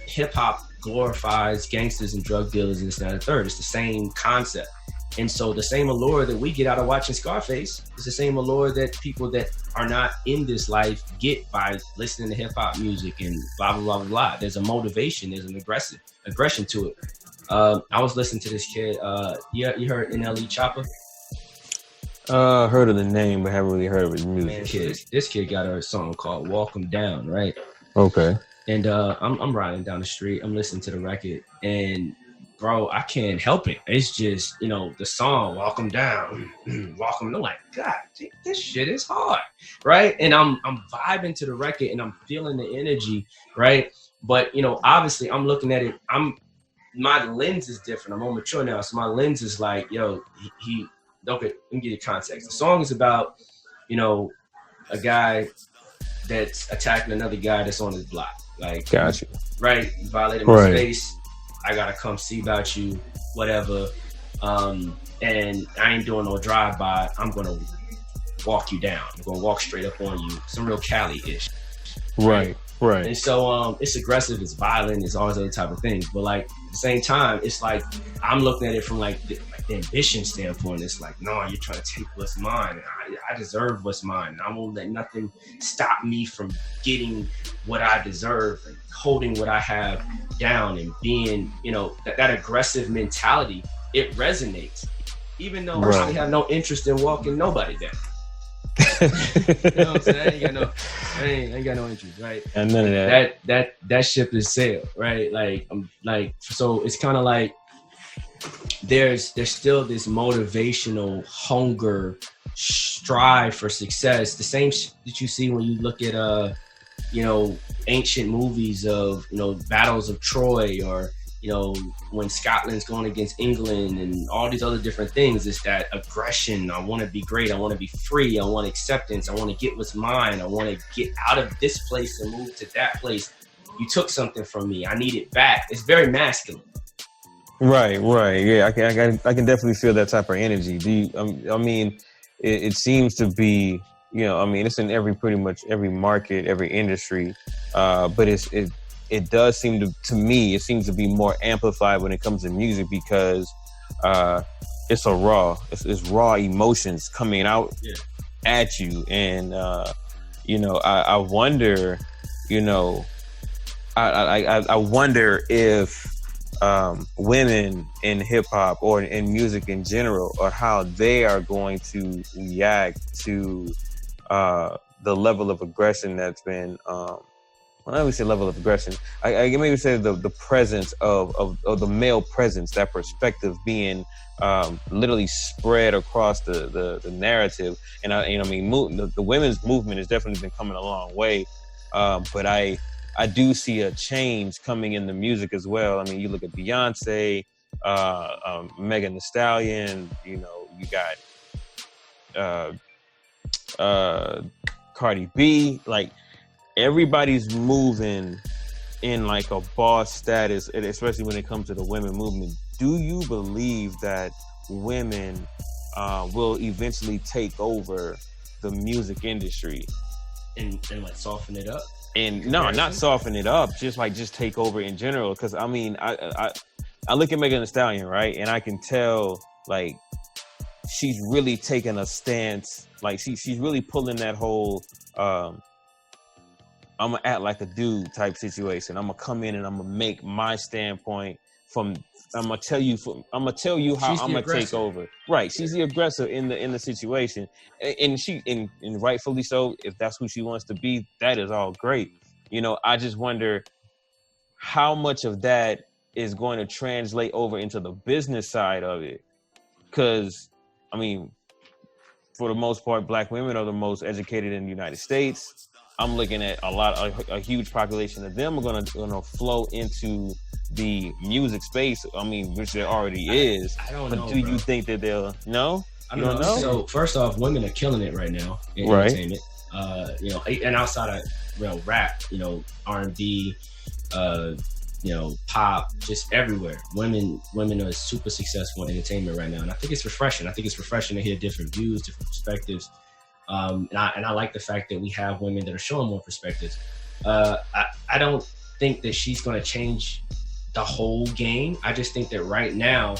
hip hop glorifies gangsters and drug dealers and this and that and third. It's the same concept. And so the same allure that we get out of watching Scarface is the same allure that people that are not in this life get by listening to hip hop music and blah, blah, blah, blah. There's a motivation, there's an aggression to it. I was listening to this kid. You heard NLE Chopper? Heard of the name, but haven't really heard of his music. Man, this kid got a song called Walk 'Em Down, right? Okay. And I'm riding down the street, I'm listening to the record, and bro, I can't help it. It's just, the song, Walk 'Em Down, Walk 'Em. I'm like, God, this shit is hard, right? And I'm vibing to the record, and I'm feeling the energy, right? But, obviously, I'm looking at it, my lens is different. I'm more mature now, so my lens is like, yo, he okay, let me give you context. The song is about, a guy that's attacking another guy that's on his block. Like, gotcha. Right, you violated my space. I gotta come see about you, whatever. And I ain't doing no drive-by. I'm gonna walk you down. I'm gonna walk straight up on you. Some real Cali-ish. Right. Right. And so it's aggressive, it's violent, it's all those other type of things. But like at the same time, it's like I'm looking at it from like the ambition standpoint. It's like, no, you're trying to take what's mine. I deserve what's mine. And I won't let nothing stop me from getting what I deserve and holding what I have down and being, you know, that aggressive mentality. It resonates, even though I have no interest in walking nobody down. You know what I'm saying? I ain't got no interest, right? And none of that ship is sailed, right? So it's kind of like there's still this motivational hunger, strive for success. The same that you see when you look at you know, ancient movies of, you know, battles of Troy, or you know, when Scotland's going against England and all these other different things. It's that aggression. I want to be great. I want to be free. I want acceptance. I want to get what's mine. I want to get out of this place and move to that place. You took something from me. I need it back. It's very masculine. Right. Yeah, I can definitely feel that type of energy. I mean, it seems to be, you know, I mean, it's in pretty much every market, every industry, but it does seem to me, it seems to be more amplified when it comes to music, because it's raw emotions coming out at you. And, you know, I wonder, you know, I wonder if women in hip hop or in music in general, or how they are going to react to the level of aggression that's been, I would say level of aggression. I maybe say the presence of the male presence, that perspective being literally spread across the narrative. And I mean, the women's movement has definitely been coming a long way. But I do see a change coming in the music as well. I mean, you look at Beyonce, Megan Thee Stallion. You know, you got Cardi B. Like, everybody's moving in like a boss status, especially when it comes to the women movement. Do you believe that women will eventually take over the music industry and like soften it up? And no, not soften it up, just take over in general. Because I mean, I look at Megan Thee Stallion, right, and I can tell like she's really taking a stance. Like she's really pulling that whole I'm gonna act like a dude type situation. I'm gonna come in and I'm gonna make my standpoint I'm gonna tell you how I'm gonna take over. Right. She's the aggressor in the situation. And rightfully so. If that's who she wants to be, that is all great. You know, I just wonder how much of that is going to translate over into the business side of it. Cause I mean, for the most part, Black women are the most educated in the United States. I'm looking at a huge population of them are gonna flow into the music space. I mean, which there already is. I don't know. Do you think that they'll? No, I don't know. So first off, women are killing it right now in entertainment. You know, and outside of, you know, rap, you know, R&B, you know, pop, just everywhere. Women are super successful in entertainment right now, and I think it's refreshing. I think it's refreshing to hear different views, different perspectives. And I like the fact that we have women that are showing more perspectives. I don't think that she's going to change the whole game. I just think that right now,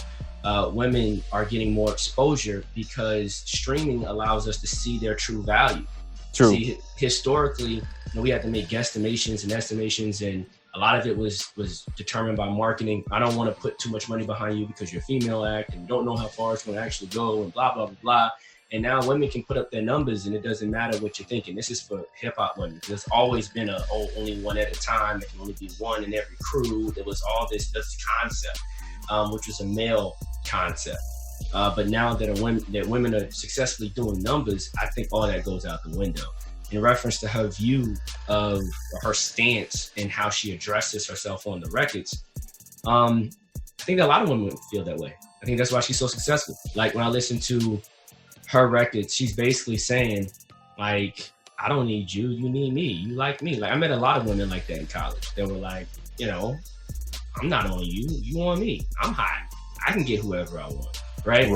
women are getting more exposure because streaming allows us to see their true value. True. See, historically, you know, we had to make guesstimations and estimations, and a lot of it was determined by marketing. I don't want to put too much money behind you because you're a female act and don't know how far it's going to actually go, and blah, blah, blah, blah. And now women can put up their numbers and it doesn't matter what you're thinking. This is for hip hop women. There's always been only one at a time. There can only be one in every crew. There was all this concept, which was a male concept. But now that women are successfully doing numbers, I think all that goes out the window. In reference to her view of her stance and how she addresses herself on the records, I think that a lot of women feel that way. I think that's why she's so successful. Like when I listen to her records, she's basically saying, like, I don't need you, you need me, you like me. Like, I met a lot of women like that in college. They were like, you know, I'm not on you, you on me. I'm hot, I can get whoever I want, right?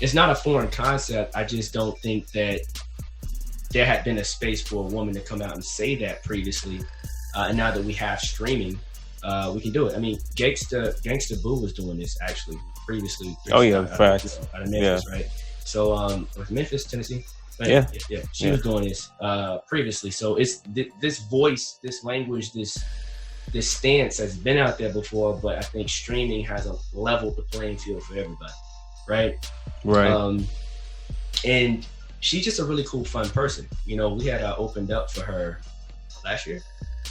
It's not a foreign concept. I just don't think that there had been a space for a woman to come out and say that previously. And now that we have streaming, we can do it. I mean, Gangsta Boo was doing this actually previously. Oh yeah, facts. Out of Memphis, right? So with Memphis, Tennessee. But yeah. She was doing this previously. So it's this voice, this language, this stance has been out there before, but I think streaming has leveled the playing field for everybody, right? Right. And she's just a really cool, fun person. You know, we had opened up for her last year.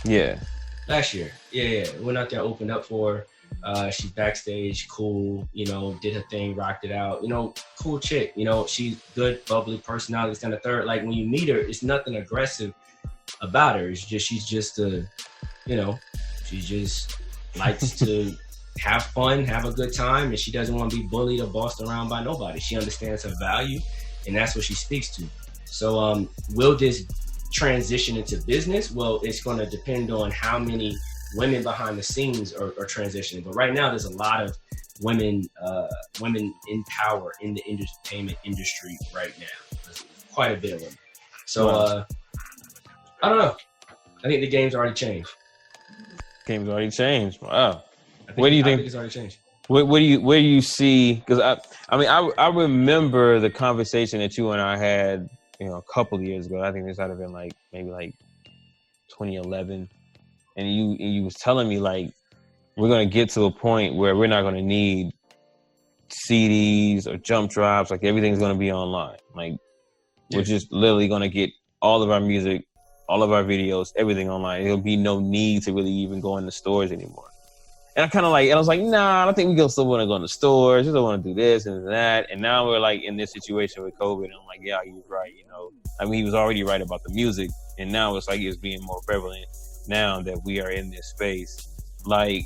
Yeah. Last year. Yeah. Went out there, opened up for her. She's backstage, cool, you know, did her thing, rocked it out, you know, cool chick, you know, she's good, bubbly personality, this kind of third. Like when you meet her, it's nothing aggressive about her. It's just, she's just she just likes to have fun, have a good time, and she doesn't want to be bullied or bossed around by nobody. She understands her value, and that's what she speaks to. So will this transition into business? Well, it's going to depend on how many women behind the scenes are transitioning. But right now, there's a lot of women in power in the entertainment industry right now. There's quite a bit of women. So I don't know. I think the game's already changed. Game's already changed. Wow. What do you think? I think it's already changed. Where do you see? Because I remember the conversation that you and I had, you know, a couple of years ago. I think this might have been maybe 2011. And you was telling me like we're gonna get to a point where we're not gonna need CDs or jump drives. Like everything's gonna be online. Like we're just literally gonna get all of our music, all of our videos, everything online. There'll be no need to really even go in the stores anymore. And I was like, nah, I don't think we still want to go in the stores. We don't want to do this and that. And now we're like in this situation with COVID. And I'm like, yeah, he was right. You know, I mean, he was already right about the music, and now it's like it's being more prevalent. Now that we are in this space, like,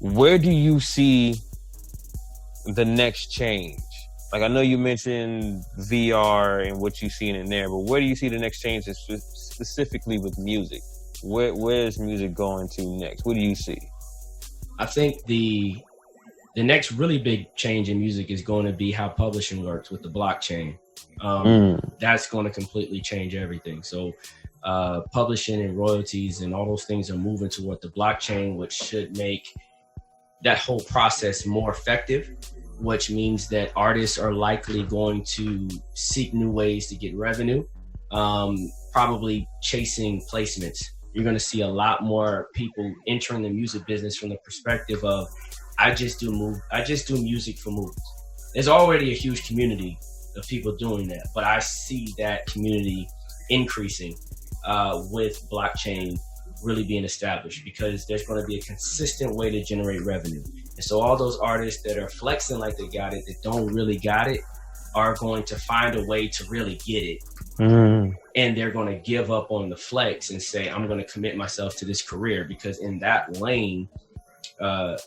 where do you see the next change? Like, I know you mentioned VR and what you've seen in there, but where do you see the next change specifically with music? Where is music going to next? What do you see? I think the next really big change in music is going to be how publishing works with the blockchain. That's going to completely change everything. So publishing and royalties and all those things are moving toward the blockchain, which should make that whole process more effective, which means that artists are likely going to seek new ways to get revenue, probably chasing placements. You're going to see a lot more people entering the music business from the perspective of, I just do music for movies. There's already a huge community of people doing that, but I see that community increasing with blockchain really being established, because there's going to be a consistent way to generate revenue. And so all those artists that are flexing like they got it, that don't really got it, are going to find a way to really get it. And they're going to give up on the flex and say, I'm going to commit myself to this career, because in that lane,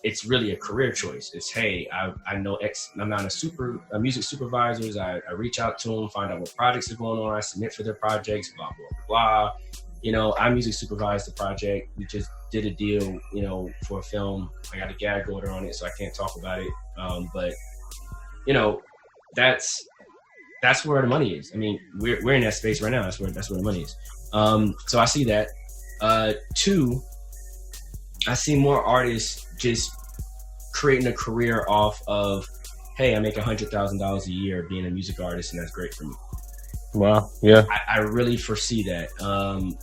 it's really a career choice. It's, hey, I know X amount of music supervisors. I reach out to them, find out what projects are going on. I submit for their projects, blah, blah, blah. You know, I music supervise the project. We just did a deal, you know, for a film. I got a gag order on it, so I can't talk about it. But, you know, that's where the money is. I mean, we're in that space right now. That's where the money is. So I see that. Two, I see more artists just creating a career off of, hey, I make $100,000 a year being a music artist, and that's great for me. Wow. Yeah. I really foresee that.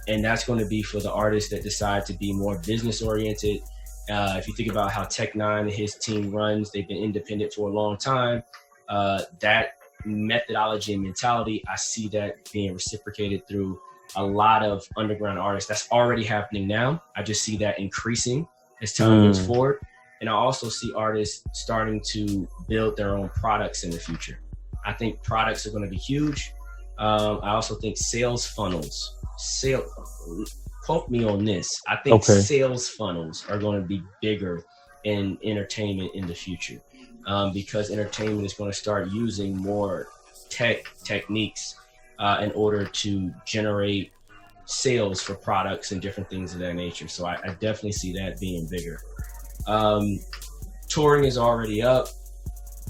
And that's going to be for the artists that decide to be more business oriented. If you think about how Tech9 and his team runs, they've been independent for a long time. That methodology and mentality, I see that being reciprocated through a lot of underground artists. That's already happening now. I just see that increasing as time moves forward. And I also see artists starting to build their own products in the future. I think products are going to be huge. I also think sales funnels, quote me on this, I think sales funnels are going to be bigger in entertainment in the future, because entertainment is going to start using more techniques in order to generate sales for products and different things of that nature. So I definitely see that being bigger. Touring is already up.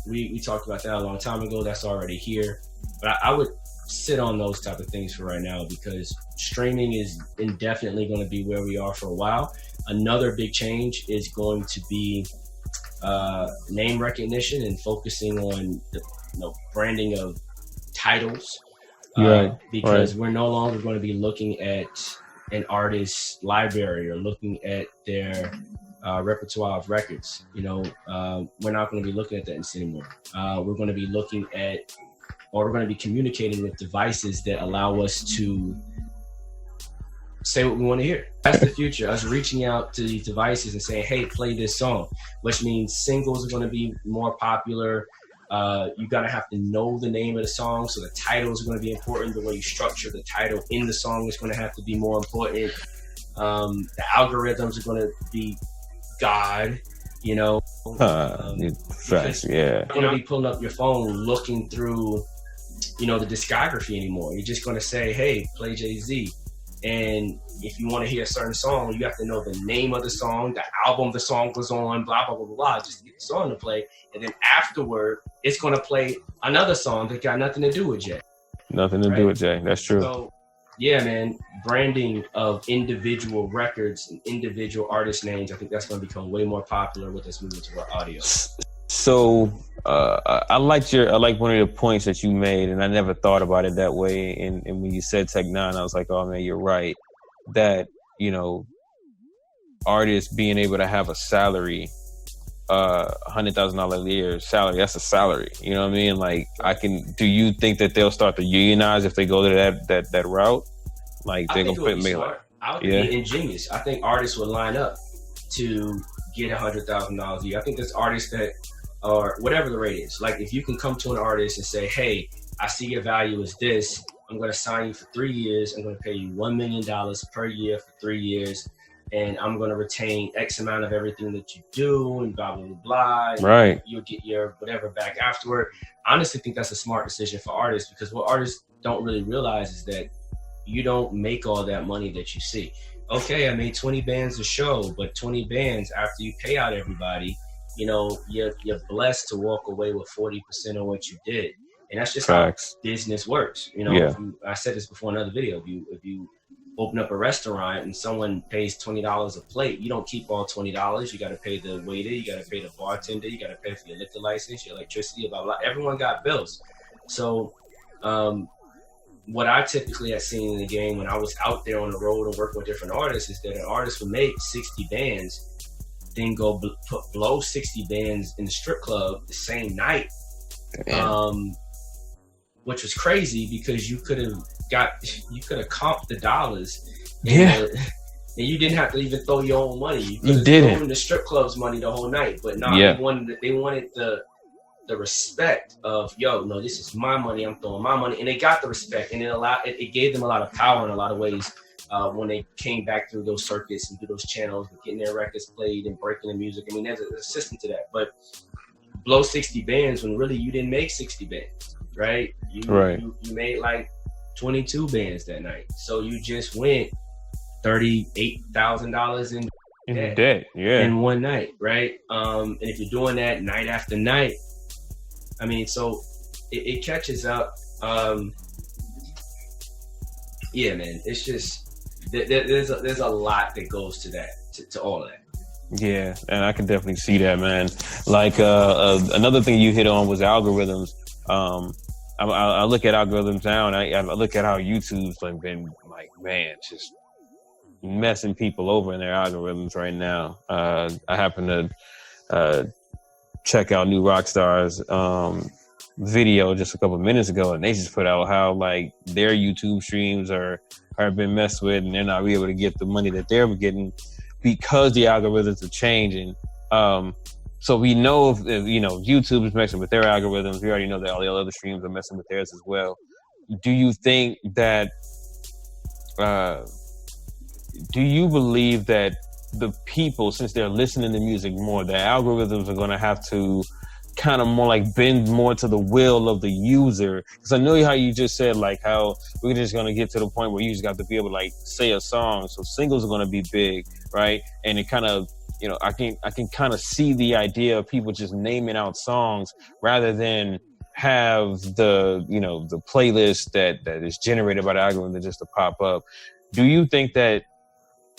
We talked about that a long time ago. That's already here. But I would sit on those type of things for right now, because streaming is indefinitely going to be where we are for a while. Another big change is going to be name recognition and focusing on the branding of titles. Because we're no longer going to be looking at an artist's library or looking at their repertoire of records. We're not going to be looking at that anymore. We're going to be looking at, or we're going to be communicating with devices that allow us to say what we want to hear. That's the future, us reaching out to these devices and saying, hey, play this song, which means singles are going to be more popular. You're going to have to know the name of the song, so the titles are going to be important. The way you structure the title in the song is going to have to be more important. The algorithms are going to be God, Facts, yeah. You're going to be pulling up your phone, looking through, the discography anymore. You're just going to say, hey, play Jay-Z. And if you want to hear a certain song, you have to know the name of the song, the album the song was on, blah, blah, blah, blah, blah, just to get the song to play. And then afterward, it's going to play another song that got nothing to do with Jay. Nothing to do with Jay. That's true. So, yeah, man, branding of individual records and individual artist names, I think that's going to become way more popular with us moving to our audio. So I like one of the points that you made, and I never thought about it that way. And when you said Tech Nine, I was like, oh man, you're right. That, artists being able to have a salary, $100,000 a year salary, that's a salary. You know what I mean? Like, do you think that they'll start to unionize if they go to that route? Like, they're going to put me like, I would be ingenious. I think artists would line up to get $100,000 a year. I think there's artists that, or whatever the rate is. Like, if you can come to an artist and say, hey, I see your value is this. I'm going to sign you for 3 years. I'm going to pay you $1 million per year for 3 years. And I'm going to retain X amount of everything that you do and blah, blah, blah, blah. Right. You'll get your whatever back afterward. I honestly think that's a smart decision for artists, because what artists don't really realize is that you don't make all that money that you see. Okay, I made 20 bands a show, but 20 bands after you pay out everybody, you're blessed to walk away with 40% of what you did. And that's just Facts. How business works. I said this before in another video. If you open up a restaurant and someone pays $20 a plate, you don't keep all $20. You got to pay the waiter, you got to pay the bartender, you got to pay for your liquor license, your electricity, blah, blah, blah. Everyone got bills. So what I typically have seen in the game when I was out there on the road and working with different artists is that an artist would make 60 bands, then go blow 60 bands in the strip club the same night. Which was crazy, because you could have comped the dollars. And you didn't have to even throw your own money. You didn't throw in the strip club's money the whole night. But no, they wanted the respect of, no, this is my money, I'm throwing my money. And they got the respect, and it gave them a lot of power in a lot of ways when they came back through those circuits and through those channels and getting their records played and breaking the music. I mean, there's a system to that. But blow 60 bands when really you didn't make 60 bands, right? You made like 22 bands that night. So you just went $38,000 in debt in one night, right? And if you're doing that night after night, I mean, so it catches up. Yeah, man, it's just there's a lot that goes to that, to all of that. Yeah, and I can definitely see that, man. Like another thing you hit on was algorithms. I look at algorithms now, and I look at how YouTube's been just messing people over in their algorithms right now. I happen to check out New Rockstar's video just a couple of minutes ago, and they just put out how their YouTube streams are been messed with, and they're not really able to get the money that they're getting because the algorithms are changing. So we know if YouTube is messing with their algorithms. We already know that all the other streams are messing with theirs as well. Do you think that? Do you believe that the people, since they're listening to music more, the algorithms are going to have to kind of more bend more to the will of the user? Because I know how you just said how we're just going to get to the point where you just got to be able to say a song. So singles are going to be big, right? And it kind of, I can kind of see the idea of people just naming out songs rather than have the, you know, the playlist that is generated by the algorithm just to pop up, do you think that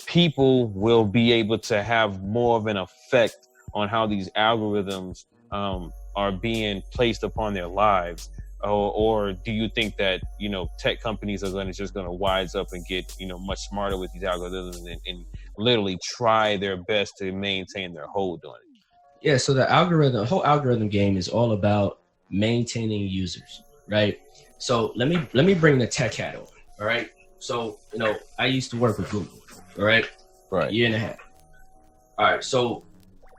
people will be able to have more of an effect on how these algorithms are being placed upon their lives? Or do you think that, you know, tech companies are just going to wise up and get, you know, much smarter with these algorithms and literally try their best to maintain their hold on it? Yeah, so the whole algorithm game is all about maintaining users, right? So let me bring the tech hat on, all right? So, you know, I used to work with Google, all right? Right. A year and a half. All right, so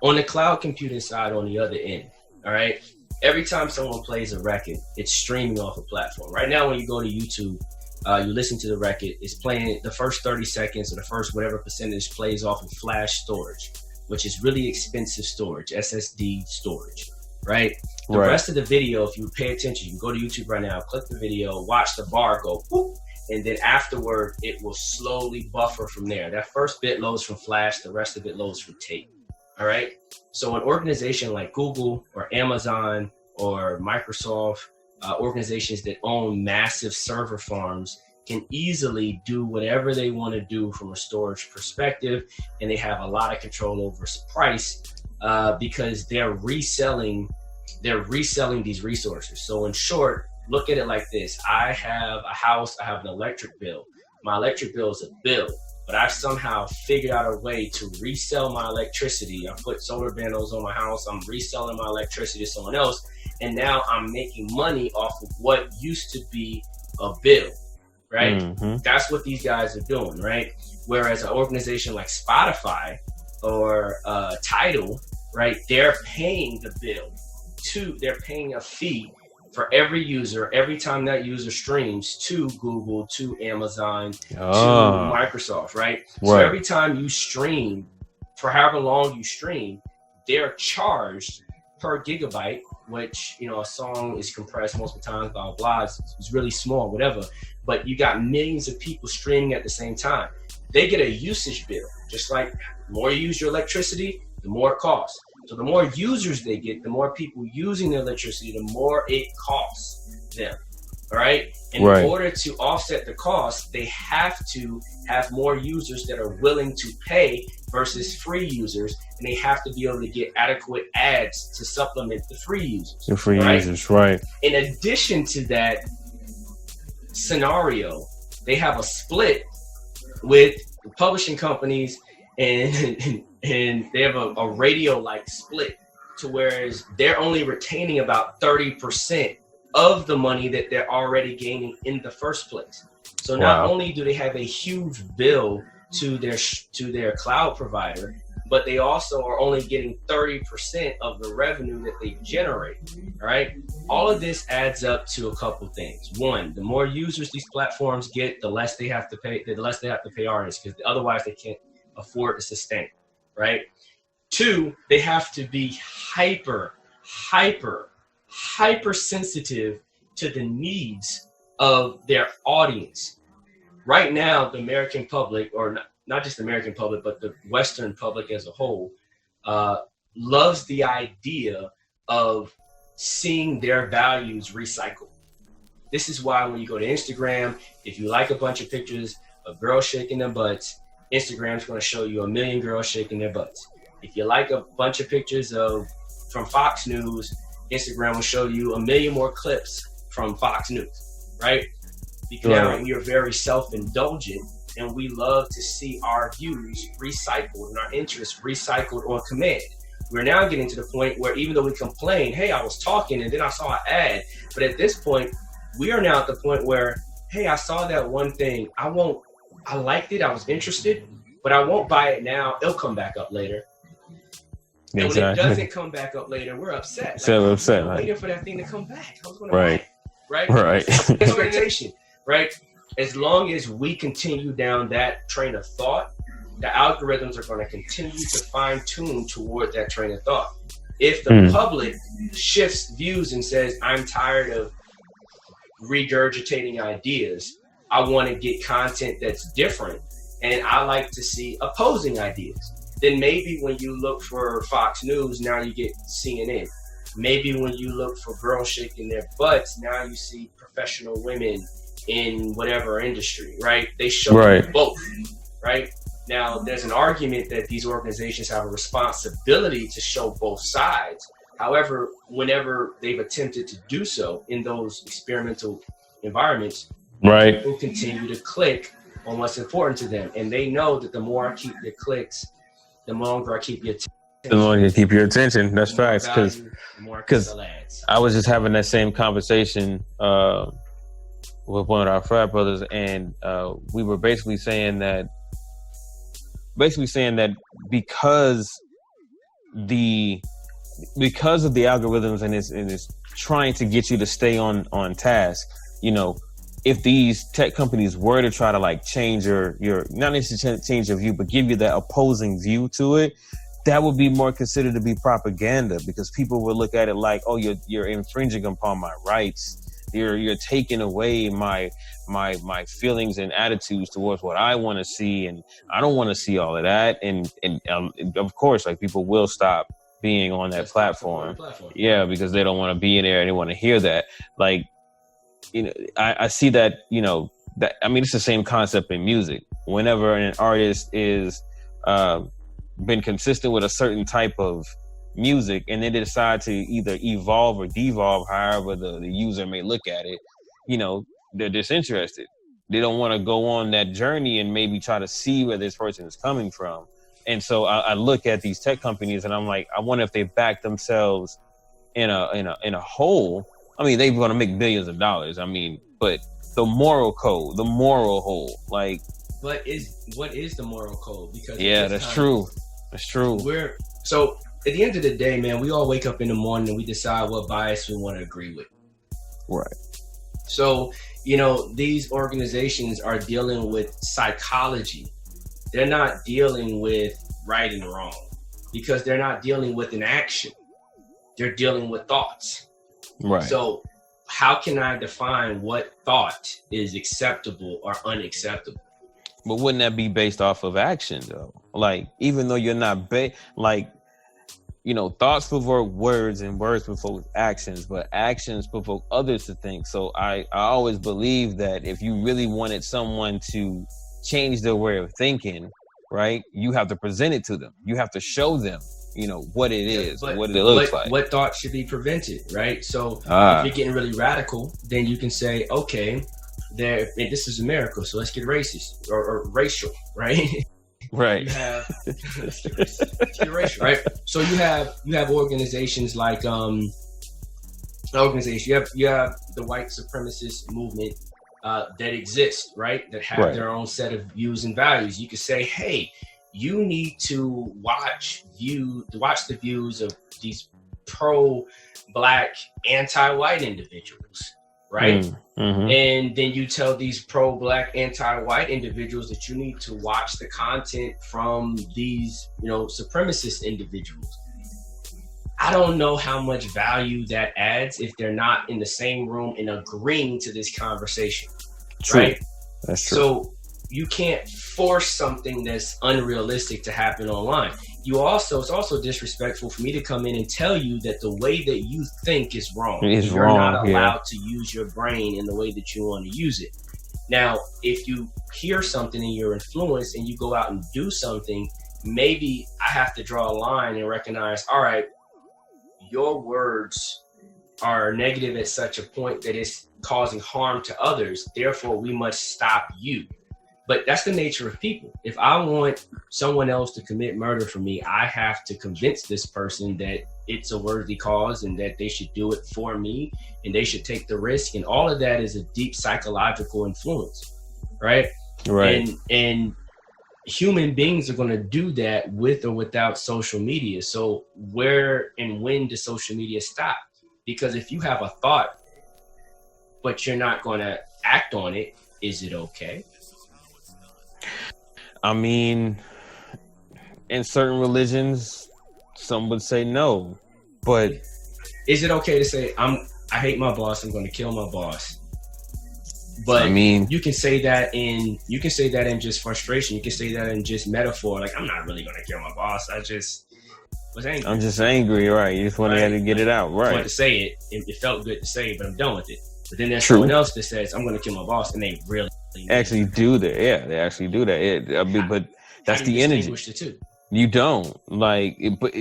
on the cloud computing side, on the other end, all right, every time someone plays a record, it's streaming off a platform. Right now, when you go to YouTube, you listen to the record, it's playing the first 30 seconds or the first whatever percentage plays off of flash storage, which is really expensive storage, SSD storage, right? The rest of the video, if you pay attention, you can go to YouTube right now, click the video, watch the bar go, whoop, and then afterward, it will slowly buffer from there. That first bit loads from flash, the rest of it loads from tape, all right? So an organization like Google or Amazon or Microsoft, organizations that own massive server farms, can easily do whatever they want to do from a storage perspective, and they have a lot of control over price because they're reselling these resources. So in short, look at it like this. I have a house, I have an electric bill. My electric bill is a bill, but I've somehow figured out a way to resell my electricity. I put solar panels on my house, I'm reselling my electricity to someone else, and now I'm making money off of what used to be a bill, right? Mm-hmm. That's what these guys are doing, right? Whereas an organization like Spotify or Tidal, right, they're paying the bill they're paying a fee for every user, every time that user streams to Google, to Amazon, to Microsoft, right? So every time you stream, for however long you stream, they're charged per gigabyte, which, you know, a song is compressed most of the time, blah, blah, it's really small, whatever. But you got millions of people streaming at the same time. They get a usage bill, just like the more you use your electricity, the more it costs. So the more users they get, the more people using their electricity, the more it costs them, all right? And in order to offset the cost, they have to have more users that are willing to pay versus free users, and they have to be able to get adequate ads to supplement the free users. The free users, right. In addition to that scenario, they have a split with the publishing companies and they have a radio-like split to whereas they're only retaining about 30% of the money that they're already gaining in the first place. So not only do they have a huge bill to their cloud provider, but they also are only getting 30% of the revenue that they generate, all right? All of this adds up to a couple things. One, the more users these platforms get, the less they have to pay artists, because otherwise they can't afford to sustain, right? Two, they have to be hyper sensitive to the needs of their audience. Right now, the American public, or not just the American public, but the Western public as a whole, loves the idea of seeing their values recycled. This is why when you go to Instagram, if you like a bunch of pictures of girls shaking their butts, Instagram's going to show you 1 million girls shaking their butts. If you like a bunch of pictures from Fox News, Instagram will show you 1 million more clips from Fox News, right? Because now we are very self-indulgent, and we love to see our views recycled and our interests recycled on command. We're now getting to the point where even though we complain, hey, I was talking and then I saw an ad, but at this point, we are now at the point where, hey, I saw that one thing, I liked it, I was interested, but I won't buy it now, it'll come back up later. And when it doesn't come back up later, we're upset. So upset. I'm waiting for that thing to come back. I was going to buy it. Right? Expectation, right? As long as we continue down that train of thought, the algorithms are going to continue to fine tune toward that train of thought. If the public shifts views and says, I'm tired of regurgitating ideas, I want to get content that's different, and I like to see opposing ideas, then maybe when you look for Fox News, now you get CNN. maybe when you look for girls shaking their butts, now you see professional women in whatever industry, right? They show you both, right? Now, there's an argument that these organizations have a responsibility to show both sides. However, whenever they've attempted to do so in those experimental environments, people continue to click on what's important to them. And they know that the more I keep your clicks, the longer I keep your attention. The longer you keep your attention. That's facts. Because I was just having that same conversation with one of our frat brothers, and we were basically saying that because of the algorithms and it's trying to get you to stay on task, you know, if these tech companies were to try to like change your not necessarily change your view, but give you that opposing view to it, that would be more considered to be propaganda, because people would look at it like, oh, you're infringing upon my rights. You're taking away my feelings and attitudes towards what I want to see, and I don't want to see all of that. And of course, like, people will stop being on that platform. Yeah, because they don't want to be in there and they want to hear that. Like, you know, I see that, you know, that, I mean, it's the same concept in music. Whenever an artist is been consistent with a certain type of music, and then they decide to either evolve or devolve, however the user may look at it, you know, they're disinterested. They don't want to go on that journey and maybe try to see where this person is coming from. And so I look at these tech companies and I'm like, I wonder if they back themselves in a hole. I mean, they're going to make billions of dollars. I mean, but the moral code, the moral hole, like, what is the moral code? Because that's true. That's true. So at the end of the day, man, we all wake up in the morning and we decide what bias we want to agree with. Right. So, you know, these organizations are dealing with psychology. They're not dealing with right and wrong, because they're not dealing with an action. They're dealing with thoughts. Right. So how can I define what thought is acceptable or unacceptable? But wouldn't that be based off of action, though? Like, even though you're not like, you know, thoughts provoke words and words provoke actions, but actions provoke others to think. So I always believe that if you really wanted someone to change their way of thinking, right, you have to present it to them. You have to show them, you know, what it is, what it looks like. What thought should be prevented, right? So if you're getting really radical, then you can say, okay, this is America, so let's get racist or racial, right? Right. You have racial, right? So you have organizations like you have the white supremacist movement that exists, right? That have their own set of views and values. You could say, hey, you need to watch the views of these pro-black, anti-white individuals, right? Mm-hmm. And then you tell these pro-black, anti-white individuals that you need to watch the content from these, you know, supremacist individuals. I don't know how much value that adds if they're not in the same room and agreeing to this conversation. True. Right? That's true. So you can't force something that's unrealistic to happen online. It's also disrespectful for me to come in and tell you that the way that you think is wrong. You're not allowed to use your brain in the way that you want to use it. Now, if you hear something and you're influenced and you go out and do something, maybe I have to draw a line and recognize, all right, your words are negative at such a point that it's causing harm to others. Therefore, we must stop you. But that's the nature of people. If I want someone else to commit murder for me, I have to convince this person that it's a worthy cause and that they should do it for me and they should take the risk. And all of that is a deep psychological influence, right? Right. And human beings are going to do that with or without social media. So where and when does social media stop? Because if you have a thought, but you're not going to act on it, is it okay? I mean, in certain religions, some would say no, but is it okay to say I hate my boss, I'm going to kill my boss? But I mean, you can say that in just frustration. You can say that in just metaphor. Like, I'm not really going to kill my boss. was angry. I'm just angry, right? You just want to get it out, right? I wanted to say it. It felt good to say it, but I'm done with it. But then there's someone else that says, I'm going to kill my boss, and they really actually do that. Yeah, they actually do that. But that's the energy. The two? You don't like it, but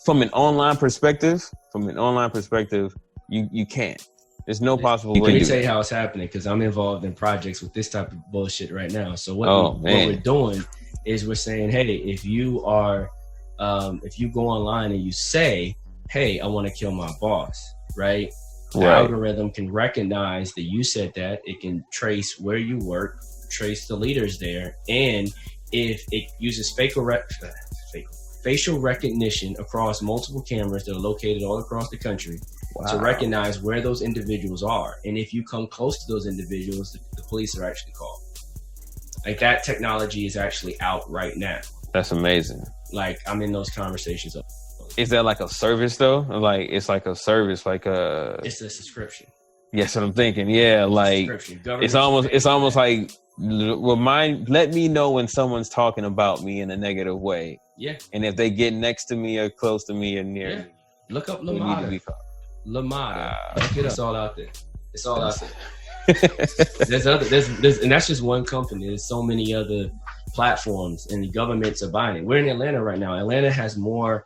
from an online perspective, you can't. There's no possible way. Let me tell you how it's happening, because I'm involved in projects with this type of bullshit right now. So what we're doing is we're saying, hey, if you go online and you say, hey, I want to kill my boss, right? The algorithm can recognize that you said that. It can trace where you work, trace the leaders there, and if it uses facial recognition across multiple cameras that are located all across the country to recognize where those individuals are. And if you come close to those individuals, the police are actually called. Like, that technology is actually out right now. That's amazing. Like, I'm in those conversations. Is that like a service though? Like, it's like a service, like it's a subscription. Yes, what I'm thinking. Yeah, like it's almost like let me know when someone's talking about me in a negative way. Yeah. And if they get next to me or close to me or near me. Look up Lamada. It's all out there. It's all out there. there's and that's just one company. There's so many other platforms, and the governments are buying it. We're in Atlanta right now. Atlanta has more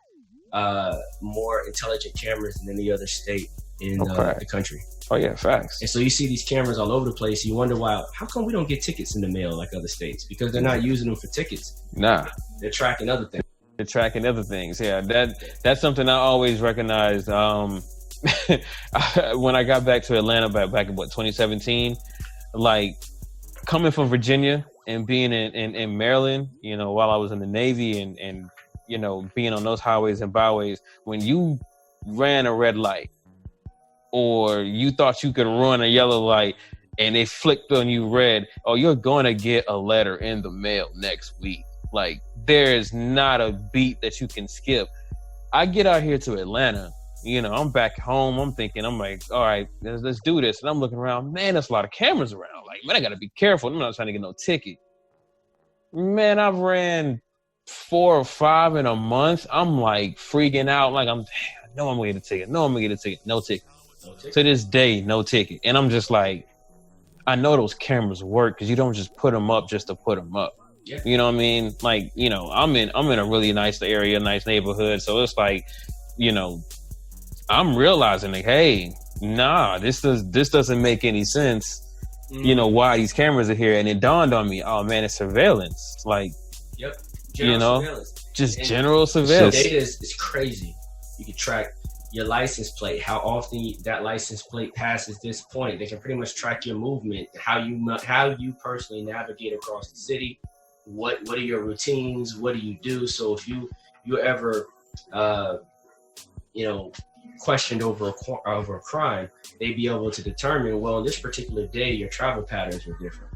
intelligent cameras than any other state in the country. Oh yeah, facts. And so you see these cameras all over the place. You wonder why. How come we don't get tickets in the mail like other states? Because they're not using them for tickets. Nah, they're tracking other things. Yeah, that's something I always recognized. When I got back to Atlanta back in 2017, like coming from Virginia and being in Maryland, you know, while I was in the Navy and you know, being on those highways and byways, when you ran a red light or you thought you could run a yellow light and they flicked on you red, you're going to get a letter in the mail next week. Like, there is not a beat that you can skip. I get out here to Atlanta, you know, I'm back home. I'm thinking, I'm like, all right, let's do this. And I'm looking around, man, there's a lot of cameras around. Like, man, I got to be careful. I'm not trying to get no ticket. Man, I've ran 4 or 5 in a month. I'm like freaking out. Like, I know I'm going to get a ticket. No ticket. To this day, no ticket. And I'm just like, I know those cameras work because you don't just put them up just to put them up. Yeah. You know what I mean? Like, you know, I'm in a really nice area, nice neighborhood. So it's like, you know, I'm realizing like, hey, nah, this doesn't make any sense. Mm-hmm. You know, why these cameras are here. And it dawned on me, oh man, it's surveillance. Like, yep. General surveillance. The data is crazy. You can track your license plate, how often that license plate passes this point. They can pretty much track your movement, how you personally navigate across the city. What are your routines? What do you do? So if you're ever questioned over a crime, they'd be able to determine, well, on this particular day, your travel patterns were different.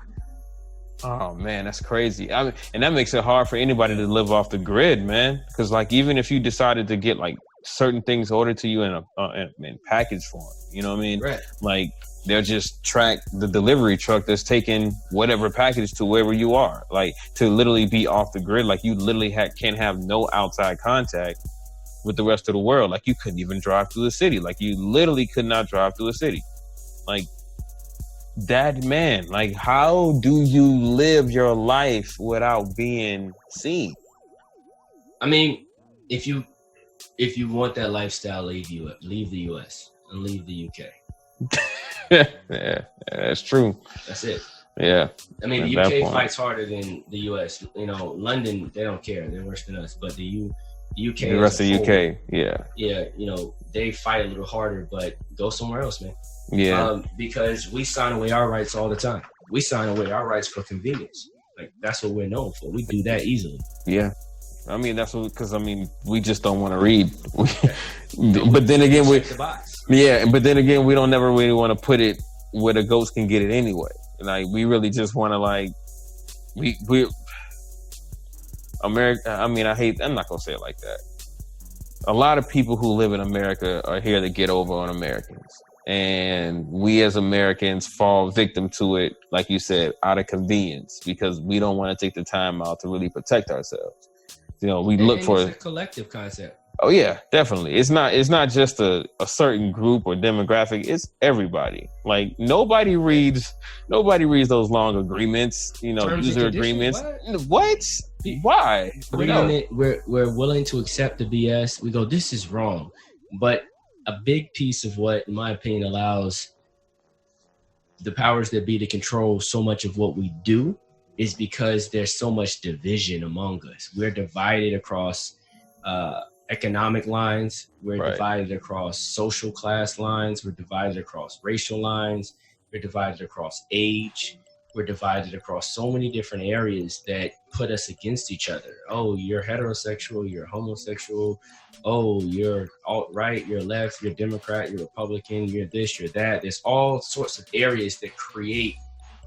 Oh man, that's crazy. I mean, and that makes it hard for anybody to live off the grid, man. Because like, even if you decided to get like certain things ordered to you in package form, you know what I mean? Right. Like, they'll just track the delivery truck that's taking whatever package to wherever you are. Like, to literally be off the grid, like you literally can't have no outside contact with the rest of the world. Like, you couldn't even drive through the city. Like, you literally could not drive through a city. Like, that, man, like, how do you live your life without being seen? I mean, if you want that lifestyle, leave the US and leave the UK. Yeah, that's true. That's it. Yeah. I mean, the UK fights harder than the US. You know, London, they don't care. They're worse than us. But the UK, the rest of the UK, yeah, you know, they fight a little harder. But go somewhere else, man. Yeah. Because we sign away our rights all the time. We sign away our rights for convenience. Like, that's what we're known for. We do that easily. Yeah. I mean, that's what, because I mean, we just don't want to read. But then again, but then again, we don't never really want to put it where the ghost can get it anyway. Like, we really just want to, like, we America. I mean, I'm not gonna say it like that. A lot of people who live in America are here to get over on Americans, and we as Americans fall victim to it, like you said, out of convenience, because we don't want to take the time out to really protect ourselves. we look for it's a collective concept. Oh yeah, definitely. It's not just a certain group or demographic. It's everybody. Like nobody reads those long agreements, user agreements. What? Why? Reading it, we're willing to accept the BS. We go, this is wrong. But a big piece of what, in my opinion, allows the powers that be to control so much of what we do is because there's so much division among us. We're divided across economic lines. We're divided across social class lines. We're divided across racial lines. We're divided across age. We're divided across so many different areas that put us against each other. Oh, you're heterosexual, you're homosexual. Oh, you're alt-right, you're left, you're Democrat, you're Republican, you're this, you're that. There's all sorts of areas that create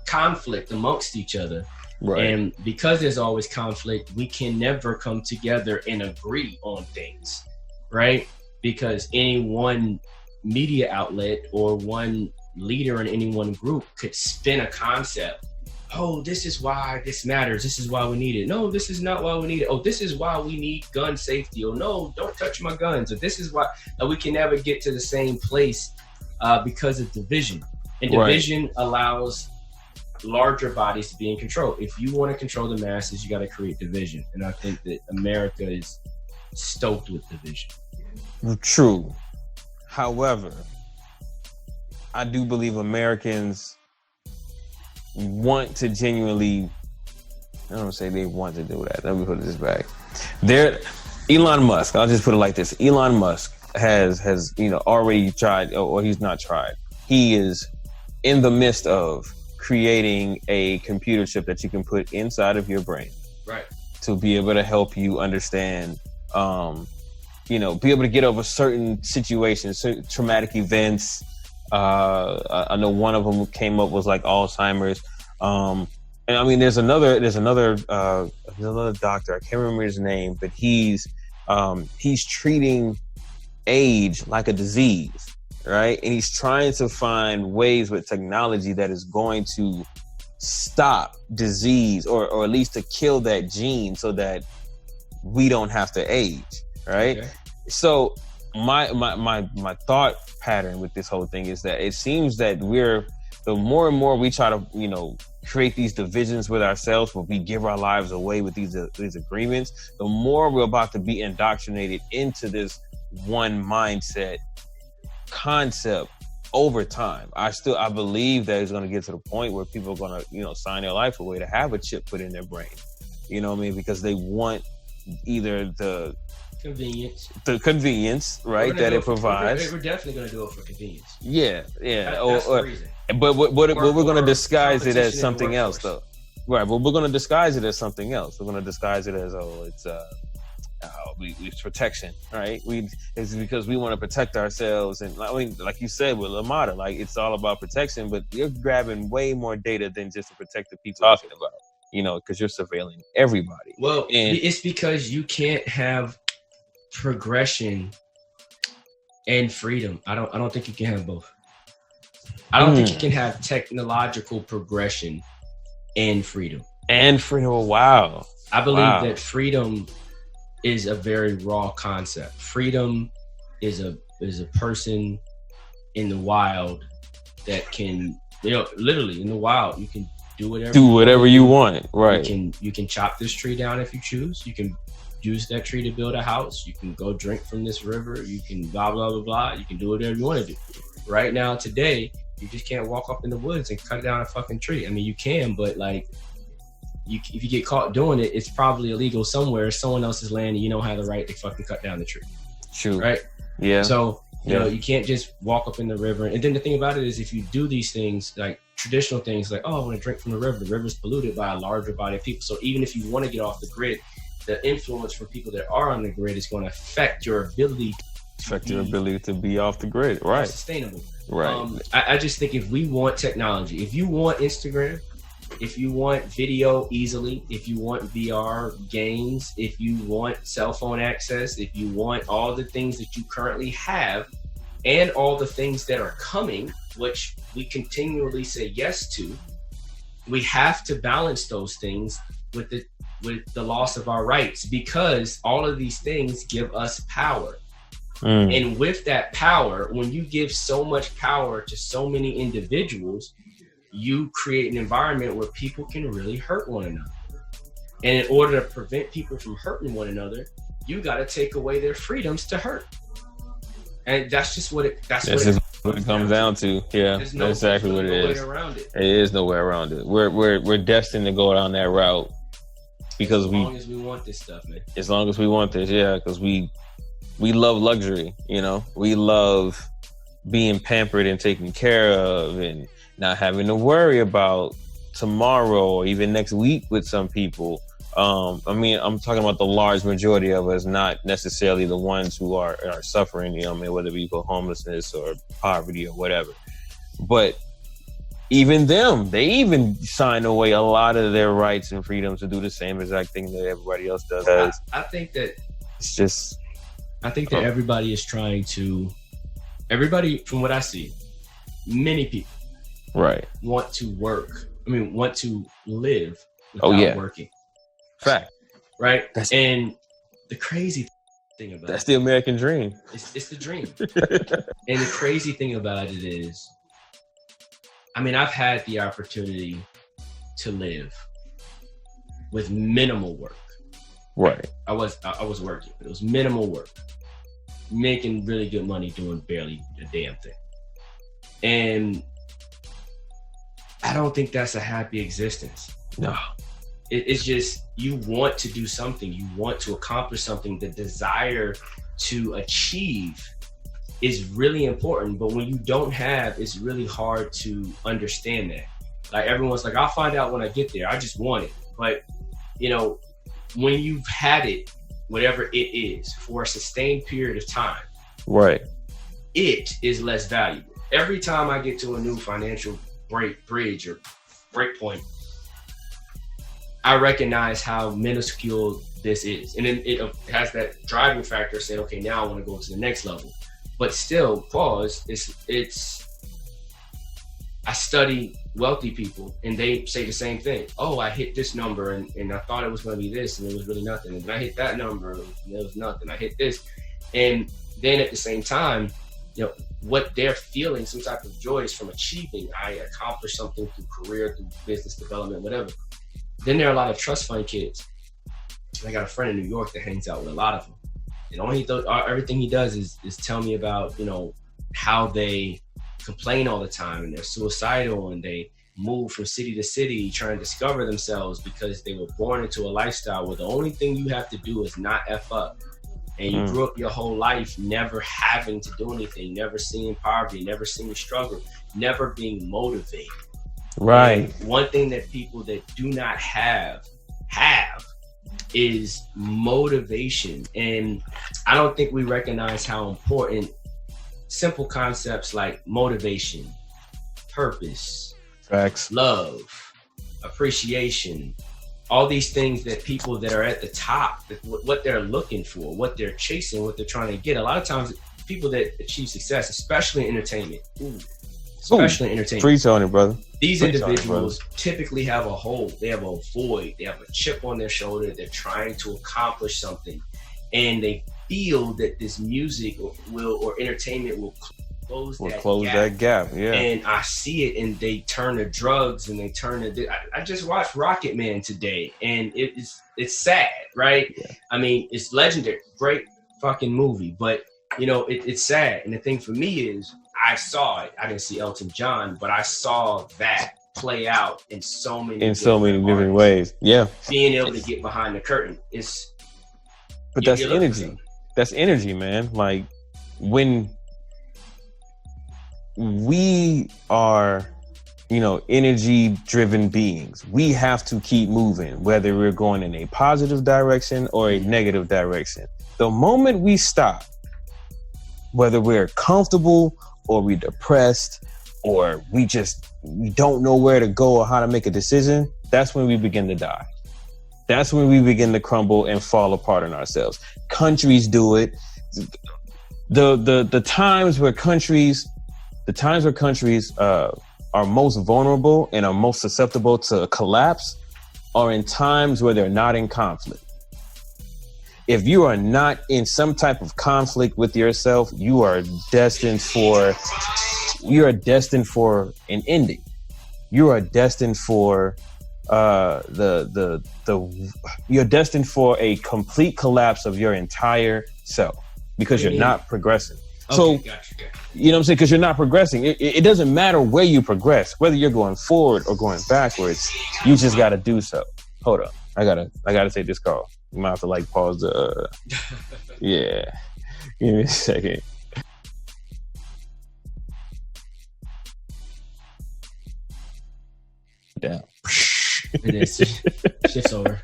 conflict amongst each other. Right. And because there's always conflict, we can never come together and agree on things, right? Because any one media outlet or one leader in any one group could spin a concept. Oh, this is why this matters. This is why we need it. No, this is not why we need it. Oh, this is why we need gun safety. Oh, no, don't touch my guns. Or this is why we can never get to the same place because of division. And division allows larger bodies to be in control. If you want to control the masses, you got to create division. And I think that America is stoked with division. True. However, I do believe Americans want to genuinely, I don't say they want to do that. Let me put this back. Elon Musk, I'll just put it like this. Elon Musk has already tried, or he's not tried. He is in the midst of creating a computer chip that you can put inside of your brain. Right. To be able to help you understand, be able to get over certain situations, certain traumatic events. I know one of them came up was like Alzheimer's. And I mean, there's another doctor. I can't remember his name, but he's treating age like a disease, right? And he's trying to find ways with technology that is going to stop disease or at least to kill that gene so that we don't have to age, right? Okay. So my thought pattern with this whole thing is that it seems that the more and more we try to, create these divisions with ourselves where we give our lives away with these agreements, the more we're about to be indoctrinated into this one mindset concept over time. I believe that it's going to get to the point where people are going to, sign their life away to have a chip put in their brain. You know what I mean? Because they want either the convenience, right, that it provides. We're definitely going to do it for convenience. Yeah. That's the reason. But we're going to disguise it as something else, though. Right, but we're going to disguise it as something else. We're going to disguise it as, it's protection, right? It's because we want to protect ourselves. And I mean, like you said with Lamada, like it's all about protection, but you're grabbing way more data than just to protect the people talking about, because you're surveilling everybody. Well, it's because you can't have progression and freedom. I don't think you can have both. I don't think you can have technological progression and freedom. Wow. I believe that freedom is a very raw concept. Freedom is a person in the wild that can, literally in the wild, you can do whatever you want. Right. You can chop this tree down if you choose. You can use that tree to build a house. You can go drink from this river. You can blah, blah, blah, blah. You can do whatever you want to do. Right now, today, you just can't walk up in the woods and cut down a fucking tree. I mean, you can, but like, if you get caught doing it, it's probably illegal somewhere. Someone else's land, and you don't have the right to fucking cut down the tree. True. Right? Yeah. So, you can't just walk up in the river. And then the thing about it is, if you do these things, like traditional things, like, oh, I want to drink from the river's polluted by a larger body of people. So even if you want to get off the grid, the influence for people that are on the grid is going to affect your ability to be off the grid. Right. Sustainable. Right. I just think if we want technology, if you want Instagram, if you want video easily, if you want VR games, if you want cell phone access, if you want all the things that you currently have and all the things that are coming, which we continually say yes to, we have to balance those things with the with the loss of our rights, because all of these things give us power. And with that power, when you give so much power to so many individuals, you create an environment where people can really hurt one another. And in order to prevent people from hurting one another, you got to take away their freedoms to hurt. And that's just what it comes down to. Yeah, that's exactly what it is. It is no way around it. We're destined to go down that route because as long as we want this stuff, man. As long as we want this, yeah, because we love luxury, you know. We love being pampered and taken care of and not having to worry about tomorrow or even next week with some people. I mean, I'm talking about the large majority of us, not necessarily the ones who are suffering, you know what I mean, whether it be for homelessness or poverty or whatever. But even them, they even sign away a lot of their rights and freedoms to do the same exact thing that everybody else does. I think that it's just... I think that everybody is trying to, from what I see, many people want to work. I mean, want to live without working. Fact. Right? And the crazy thing about that's the American dream. It's the dream. And the crazy thing about it is, I mean, I've had the opportunity to live with minimal work. Right. I was working, but it was minimal work, making really good money, doing barely a damn thing. And I don't think that's a happy existence. No. It's just, you want to do something, you want to accomplish something. The desire to achieve is really important, but when you don't have, it's really hard to understand that. Like, everyone's like, I'll find out when I get there. I just want it. But, you know, when you've had it, whatever it is, for a sustained period of time, right, it is less valuable. Every time I get to a new financial bridge or break point, I recognize how minuscule this is. And then it has that driving factor saying, okay, now I want to go to the next level. But still, I study wealthy people and they say the same thing. Oh, I hit this number and I thought it was going to be this and it was really nothing. And then I hit that number and it was nothing. I hit this. And then at the same time, you know, what they're feeling, some type of joy is from achieving. I accomplished something through career, through business development, whatever. Then there are a lot of trust fund kids. I got a friend in New York that hangs out with a lot of them. And everything he does is tell me about, you know, how they complain all the time and they're suicidal and they move from city to city trying to discover themselves because they were born into a lifestyle where the only thing you have to do is not F up. And you grew up your whole life never having to do anything, never seeing poverty, never seeing struggle, never being motivated. Right. And one thing that people that do not have is motivation. And I don't think we recognize how important simple concepts like motivation, purpose, facts, love, appreciation, all these things that people that are at the top, what they're looking for, what they're chasing, what they're trying to get. A lot of times people that achieve success, especially in entertainment, free Tony, brother. These individuals typically have a hole, they have a void, they have a chip on their shoulder, they're trying to accomplish something, and they feel that this music or entertainment will close that gap. Yeah. And I see it, and they turn to drugs, and they turn to. I just watched Rocket Man today, and it's sad, right? Yeah. I mean, it's legendary, great fucking movie, but you know, it's sad. And the thing for me is, I saw it. I didn't see Elton John, but I saw that play out in so many different ways. Yeah. Being able to get behind the curtain but that's energy. That's energy, man. Like, when we are, you know, energy driven beings, we have to keep moving, whether we're going in a positive direction or a negative direction. The moment we stop, whether we're comfortable or we're depressed or we don't know where to go or how to make a decision, that's when we begin to die. That's when we begin to crumble and fall apart in ourselves. Countries do it. The times where countries are most vulnerable and are most susceptible to collapse are in times where they're not in conflict. If you are not in some type of conflict with yourself, you are destined for an ending. You are destined for you're destined for a complete collapse of your entire self because you're not progressing. Okay, So, gotcha. you know what I'm saying? Because you're not progressing. It doesn't matter where you progress, whether you're going forward or going backwards. You just got to do so. Hold up, I gotta take this call. You might have to like pause the. Yeah, give me a second. Down. It is. Shit's over.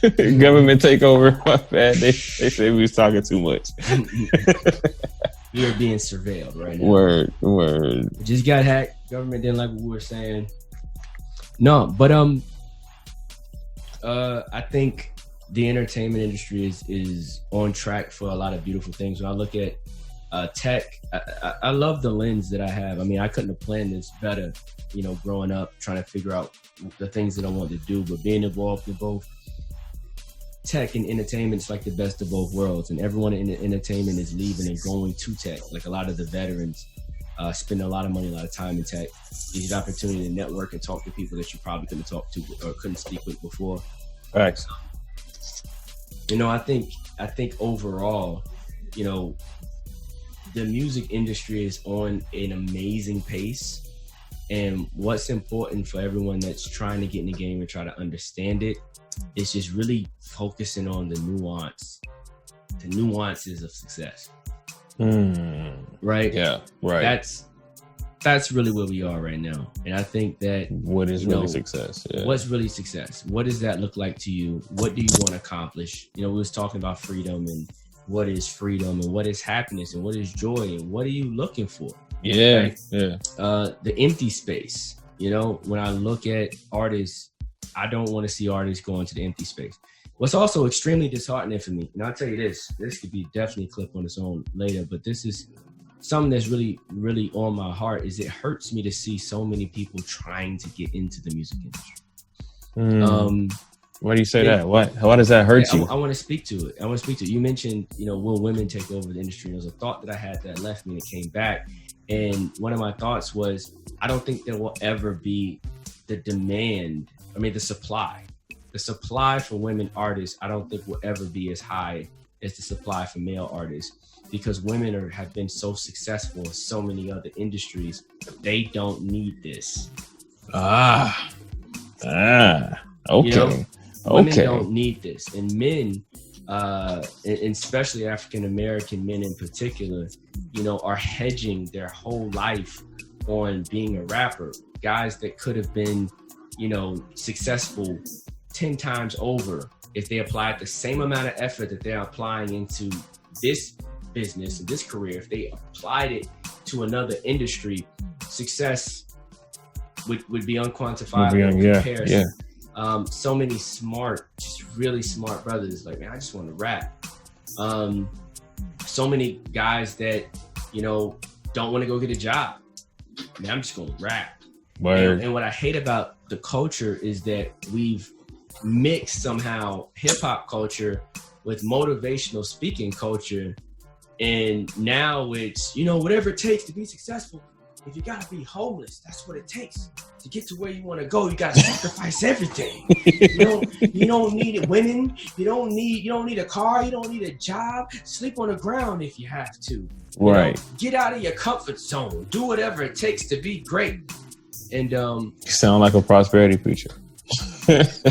Government takeover. My bad. They said we was talking too much. You're being surveilled right now. Word. We just got hacked. Government didn't like what we were saying. No, but I think the entertainment industry is on track for a lot of beautiful things. When I look at tech, I love the lens that I have. I mean, I couldn't have planned this better, you know, growing up, trying to figure out the things that I want to do, but being involved in both tech and entertainment is like the best of both worlds. And everyone in entertainment is leaving and going to tech. Like a lot of the veterans spend a lot of money, a lot of time in tech. Gives you the opportunity to network and talk to people that you probably couldn't talk to or couldn't speak with before. Right. You know, I think overall, you know, the music industry is on an amazing pace. And what's important for everyone that's trying to get in the game and try to understand it is just really focusing on the nuances of success. Right? Yeah, right. That's really where we are right now. And I think that what is really success? Yeah. What's really success? What does that look like to you? What do you want to accomplish? You know, we was talking about freedom and what is freedom and what is happiness and what is joy and what are you looking for? Yeah, right? yeah. The empty space. You know, when I look at artists, I don't want to see artists go into the empty space. What's also extremely disheartening for me, and I'll tell you this could be definitely a clip on its own later, but this is something that's really, really on my heart, is it hurts me to see so many people trying to get into the music industry. Why do you say that? Why does that hurt you? I want to speak to it. You mentioned, you know, will women take over the industry? And it was a thought that I had that left me and it came back. And one of my thoughts was, I don't think there will ever be the supply. The supply for women artists, I don't think will ever be as high as the supply for male artists, because women have been so successful in so many other industries. They don't need this. Okay. You know, women don't need this. And men, and especially African-American men in particular, you know, are hedging their whole life on being a rapper. Guys that could have been, you know, successful 10 times over if they applied the same amount of effort that they're applying into this business and this career. If they applied it to another industry, success would be unquantifiable in comparison. Yeah. So many just really smart brothers, like, man, I just want to rap. So many guys that, you know, don't want to go get a job. Man, I'm just going to rap. And what I hate about the culture is that we've mixed somehow hip hop culture with motivational speaking culture. And now it's, you know, whatever it takes to be successful. If you gotta be homeless, that's what it takes to get to where you want to go. You gotta sacrifice everything. You don't need women. You don't need a car. You don't need a job. Sleep on the ground if you have to. Right. You know, get out of your comfort zone. Do whatever it takes to be great. And you sound like a prosperity preacher. Because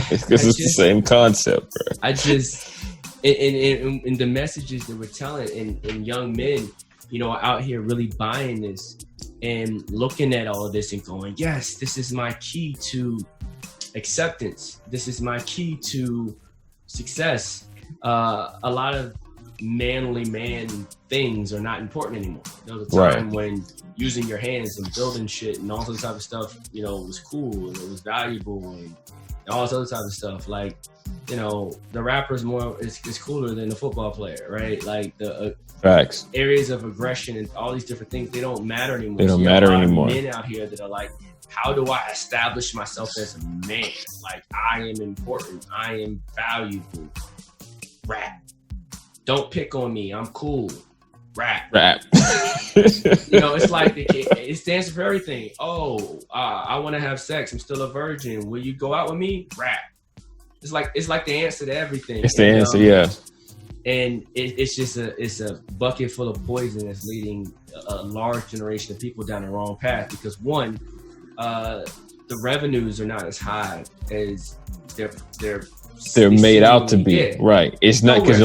it's the same concept, bro. I just in the messages that we're telling and young men, you know, are out here really buying this and looking at all of this and going, yes, this is my key to acceptance. This is my key to success. A lot of manly man things are not important anymore. There was a time when using your hands and building shit and all this type of stuff, you know, was cool and it was valuable and all this other type of stuff. Like, you know, the rapper's more is cooler than the football player, right? Like the facts areas of aggression and all these different things, they don't matter anymore. They don't matter anymore. Men out here that are like, how do I establish myself as a man? Like, I am important. I am valuable. Rap. Don't pick on me. I'm cool. Rap. You know, it's like it stands for everything. Oh, I want to have sex. I'm still a virgin. Will you go out with me? Rap. It's like the answer to everything. It's the answer, yeah. And it's just a bucket full of poison that's leading a large generation of people down the wrong path. Because one, the revenues are not as high as they're made out to be. Yeah. Right. It's not because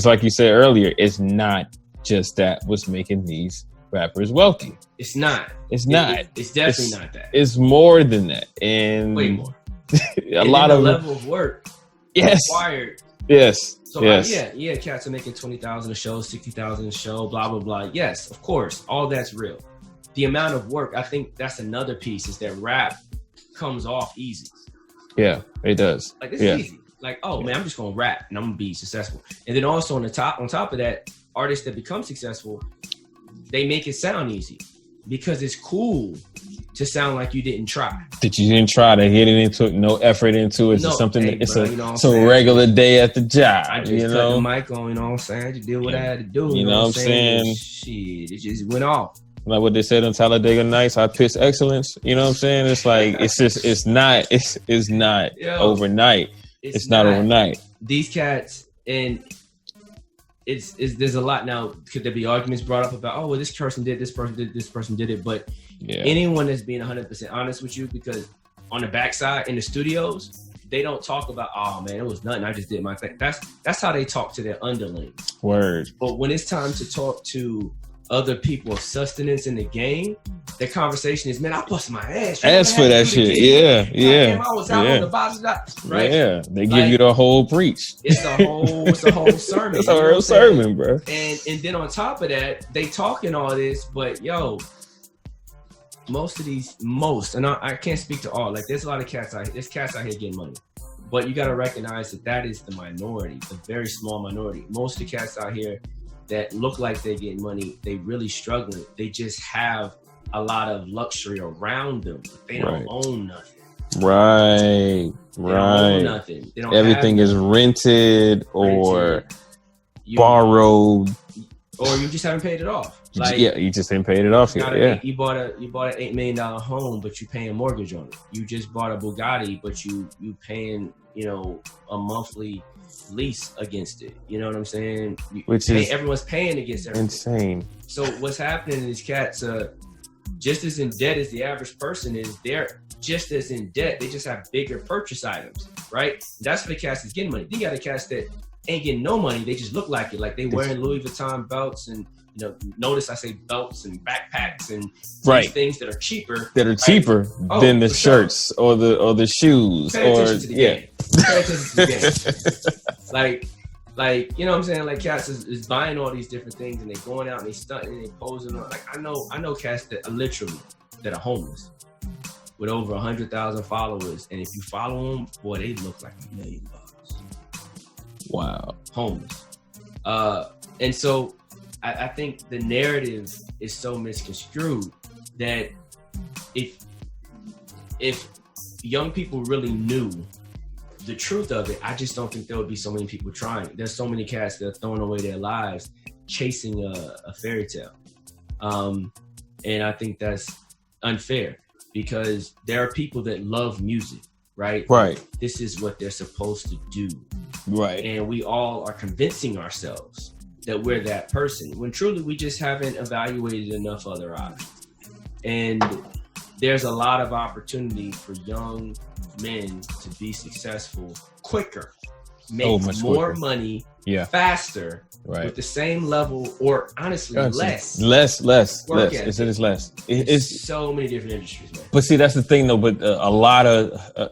like you said earlier, it's not just that what's making these rappers wealthy. It's not. It's not. It's definitely not that. It's more than that, and way more. A lot of level of work required. Yes. So yes. Cats are making 20,000 a show, 60,000 a show, blah blah blah. Yes, of course, all that's real. The amount of work, I think that's another piece, is that rap comes off easy. Yeah, it does. Like, it's easy. Like, oh man, I'm just gonna rap and I'm gonna be successful. And then also on top of that, artists that become successful, they make it sound easy because it's cool to sound like you didn't try. That you didn't try to get it into it, no effort into it. It's something hey, it's bro, a regular day at the job. I just cut the mic on, you know what I'm saying? I just did what I had to do. You know what I'm saying? Shit, it just went off. Like what they said on Talladega Nights, I piss excellence. You know what I'm saying? It's like it's not overnight. It's not overnight. These cats, and it's there's a lot now. Could there be arguments brought up about, oh well, this person did it, but anyone that's being 100% honest with you, because on the backside in the studios, they don't talk about, oh man, it was nothing, I just did my thing. That's how they talk to their underlings. Word. But when it's time to talk to other people of sustenance in the game, the conversation is, man, I busted my ass for that shit. Yeah. I was out on the bottom, right? Yeah, they give you the whole preach. It's a whole sermon. It's a whole sermon, bro. And then on top of that, they talking all this, but yo, most, and I can't speak to all. Like, there's a lot of cats out here. There's cats out here getting money, but you got to recognize that is the minority, the very small minority. Most of the cats out here that look like they're getting money, they really struggling. They just have a lot of luxury around them. They don't own nothing. Right. They don't own nothing. They don't Everything is rented or borrowed, or you just haven't paid it off. Like, you just ain't paid it off yet. You bought an $8 million home, but you paying a mortgage on it. You just bought a Bugatti, but you paying a monthly lease against it. You know what I'm saying? Everyone's paying against everything. Insane. So what's happening is cats just as in debt as the average person is. They're just as in debt. They just have bigger purchase items, right? That's for the cats that's getting money. Then you got the cats that ain't getting no money. They just look like it. Like, they wearing Louis Vuitton belts and, notice I say belts and backpacks and these things that are cheaper. Than the shirts or the shoes. Pay attention to the game. Pay attention to the game. Like, you know what I'm saying? Like, cats is buying all these different things and they going out and they stunting and they posing on. Like, I know cats that are literally homeless with over 100,000 followers, and if you follow them, boy, they look like $1 million. Wow. Homeless. And so I think the narrative is so misconstrued that if young people really knew the truth of it, I just don't think there would be so many people trying. There's so many cats that are throwing away their lives chasing a fairy tale. And I think that's unfair, because there are people that love music, right? Right. This is what they're supposed to do. Right. And we all are convincing ourselves that we're that person, when truly we just haven't evaluated enough other options. And there's a lot of opportunity for young men to be successful quicker, make more money faster, with the same level, or honestly less. Less. It's less. It's so many different industries, man. But see, that's the thing though. But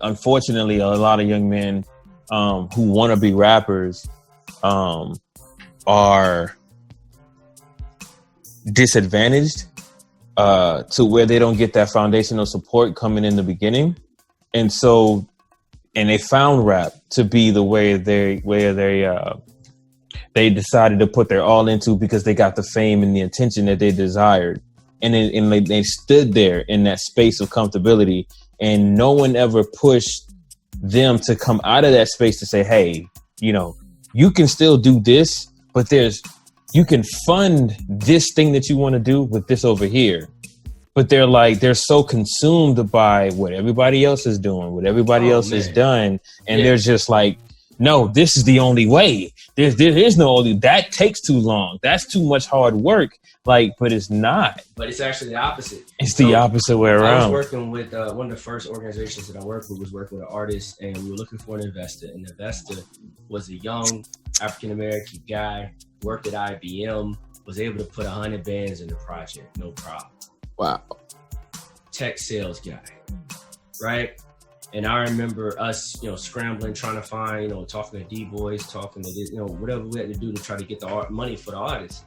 unfortunately, a lot of young men who want to be rappers, are disadvantaged to where they don't get that foundational support coming in the beginning. And so, and they found rap to be the way they decided to put their all into, because they got the fame and the attention that they desired. And they stood there in that space of comfortability, and no one ever pushed them to come out of that space to say, hey, you know, you can still do this, but you can fund this thing that you want to do with this over here. But they're so consumed by what everybody else is doing, what everybody else has done. And they're just like, no, this is the only way. There is no only, that takes too long. That's too much hard work. Like, but it's not. But it's actually the opposite. It's the opposite way around. I was working with one of the first organizations that I worked with, was working with an artist, and we were looking for an investor. And the investor was a young African-American guy, worked at IBM, was able to put 100 bands in the project, no problem. Wow. Tech sales guy, right? And I remember us, you know, scrambling, trying to find, you know, talking to D-Boys, talking to this, you know, whatever we had to do to try to get the money for the artists.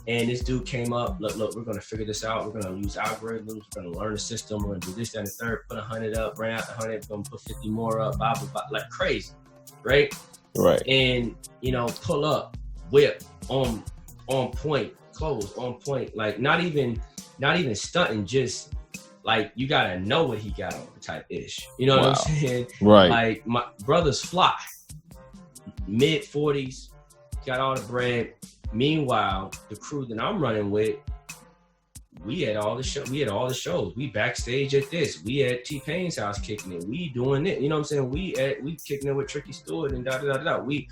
And this dude came up, look, we're going to figure this out. We're going to use algorithms. We're going to learn the system. We're going to do this, that, and the third. Put 100 up, ran out the 100, going to put 50 more up, blah, blah, blah, like crazy, right? Right. And, you know, pull up, whip, on point, clothes, on point, like not even stunting, just like, you got to know what he got on type ish. You know what I'm saying? Right. Like, my brother's fly, mid 40s, got all the bread. Meanwhile, the crew that I'm running with, we had all the shows. We backstage at this. We at T-Pain's house kicking it. We doing it. You know what I'm saying? We kicking it with Tricky Stewart and da. We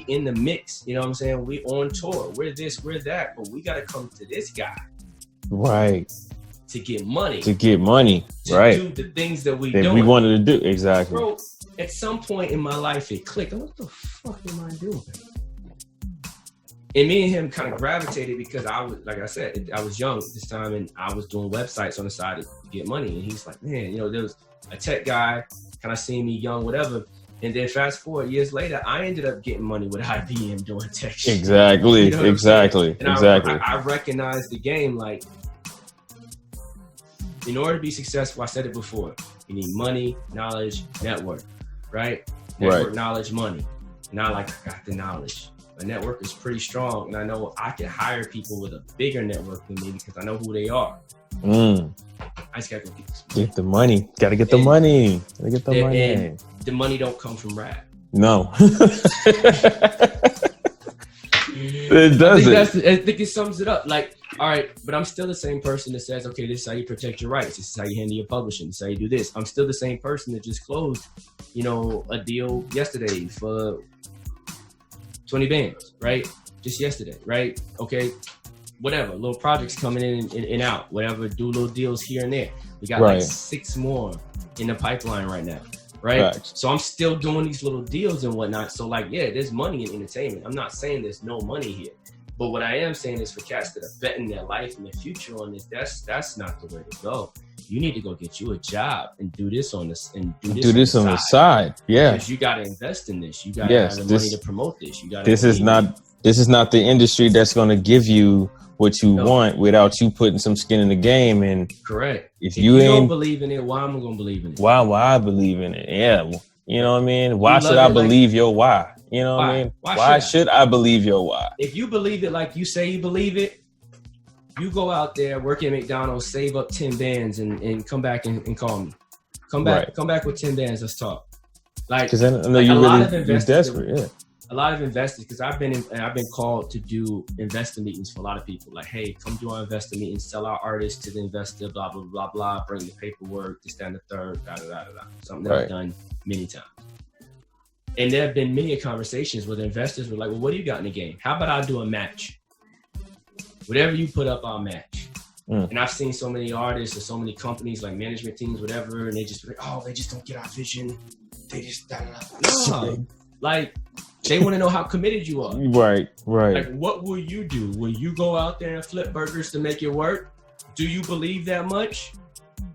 in the mix. You know what I'm saying? We on tour. We're this, we're that. But we gotta come to this guy. Right. To get money. To right. do the things that we wanted to do. Exactly. Bro, at some point in my life it clicked. What the fuck am I doing? And me and him kind of gravitated because I was, like I said, I was young at this time, and I was doing websites on the side to get money. And he's like, man, you know, there was a tech guy kind of seeing me young, whatever. And then fast forward years later, I ended up getting money with IBM doing tech shit. Exactly, you know exactly, and exactly. I recognized the game. Like, in order to be successful, I said it before, you need money, knowledge, network, right? Network, knowledge, money. Not like I got the knowledge. My network is pretty strong, and I know I can hire people with a bigger network than me because I know who they are. I just gotta go get this money. Get the money. Gotta get the money. Gotta get the money. And the money don't come from rap. No. It doesn't. I think it sums it up. Like, all right, but I'm still the same person that says, okay, this is how you protect your rights. This is how you handle your publishing. This is how you do this. I'm still the same person that just closed, you know, a deal yesterday for 20 bands, right? Just yesterday, right? Okay, whatever. Little projects coming in and out, whatever. Do little deals here and there. We got like 6 more in the pipeline right now, right? So I'm still doing these little deals and whatnot. So like, yeah, there's money in entertainment. I'm not saying there's no money here. But what I am saying is for cats that are betting their life and their future on this, that's not the way to go. You need to go get you a job and do this on this and do this on the side. Yeah, because you got to invest in this. You got to have the money to promote this. You got. This is not the industry that's going to give you what you want without you putting some skin in the game. And correct. If you don't believe in it, why am I going to believe in it? Why I believe in it? Yeah, you know what I mean. Why should I believe your why? You know what I mean? Why should I believe your why? If you believe it like you say you believe it, you go out there, work at McDonald's, save up 10 bands and come back and call me. Come back with 10 bands, let's talk. Like, because I know you're desperate, yeah. A lot of investors, because I've been called to do investor meetings for a lot of people. Like, hey, come do our investor meetings, sell our artists to the investor, blah, blah, blah, blah, bring the paperwork, this, that, and the third, da, da, da, da. Something that I've done many times. And there have been many conversations where the investors were like, well, what do you got in the game? How about I do a match? Whatever you put up, I'll match. And I've seen so many artists or so many companies, like management teams, whatever, and they just be like, oh, they just don't get our vision. They just, no. Like, they want to know how committed you are. Right. Like, what will you do? Will you go out there and flip burgers to make it work? Do you believe that much?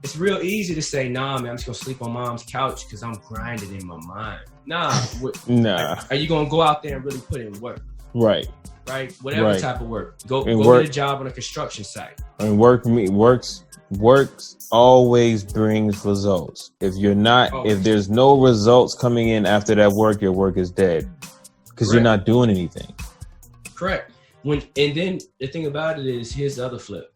It's real easy to say, nah, man, I'm just going to sleep on mom's couch because I'm grinding in my mind. Nah. Nah. Are you going to go out there and really put in work? Right. right? Whatever type of work. Go get a job on a construction site. And works always brings results. If there's no results coming in after that work, your work is dead because you're not doing anything. Correct. And then the thing about it is, here's the other flip.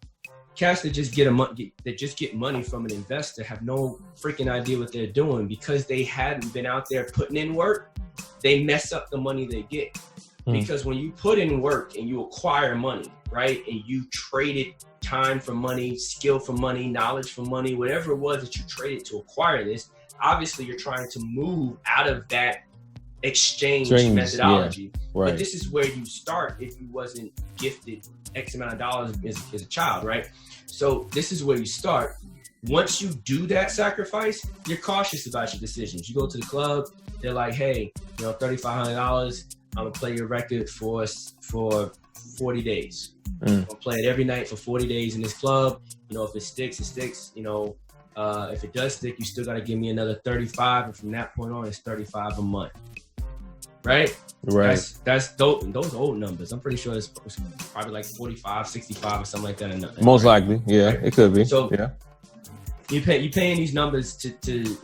Cats that just get money from an investor have no freaking idea what they're doing because they hadn't been out there putting in work. They mess up the money they get. Because when you put in work and you acquire money, right, and you traded time for money, skill for money, knowledge for money, whatever it was that you traded to acquire this, obviously you're trying to move out of that exchange methodology. Yeah, right. But this is where you start if you wasn't gifted X amount of dollars as a child, right? So this is where you start. Once you do that sacrifice, you're cautious about your decisions. You go to the club, they're like, hey, $3,500, I'm gonna play your record for 40 days. I'm gonna play it every night for 40 days in this club. If it sticks, it sticks. If it does stick, you still gotta give me another 35, and from that point on, it's 35 a month. Right? That's dope. And those old numbers, I'm pretty sure it's probably like 45, 65 or something like that. Most likely, yeah, right? It could be. So yeah, you're paying these numbers to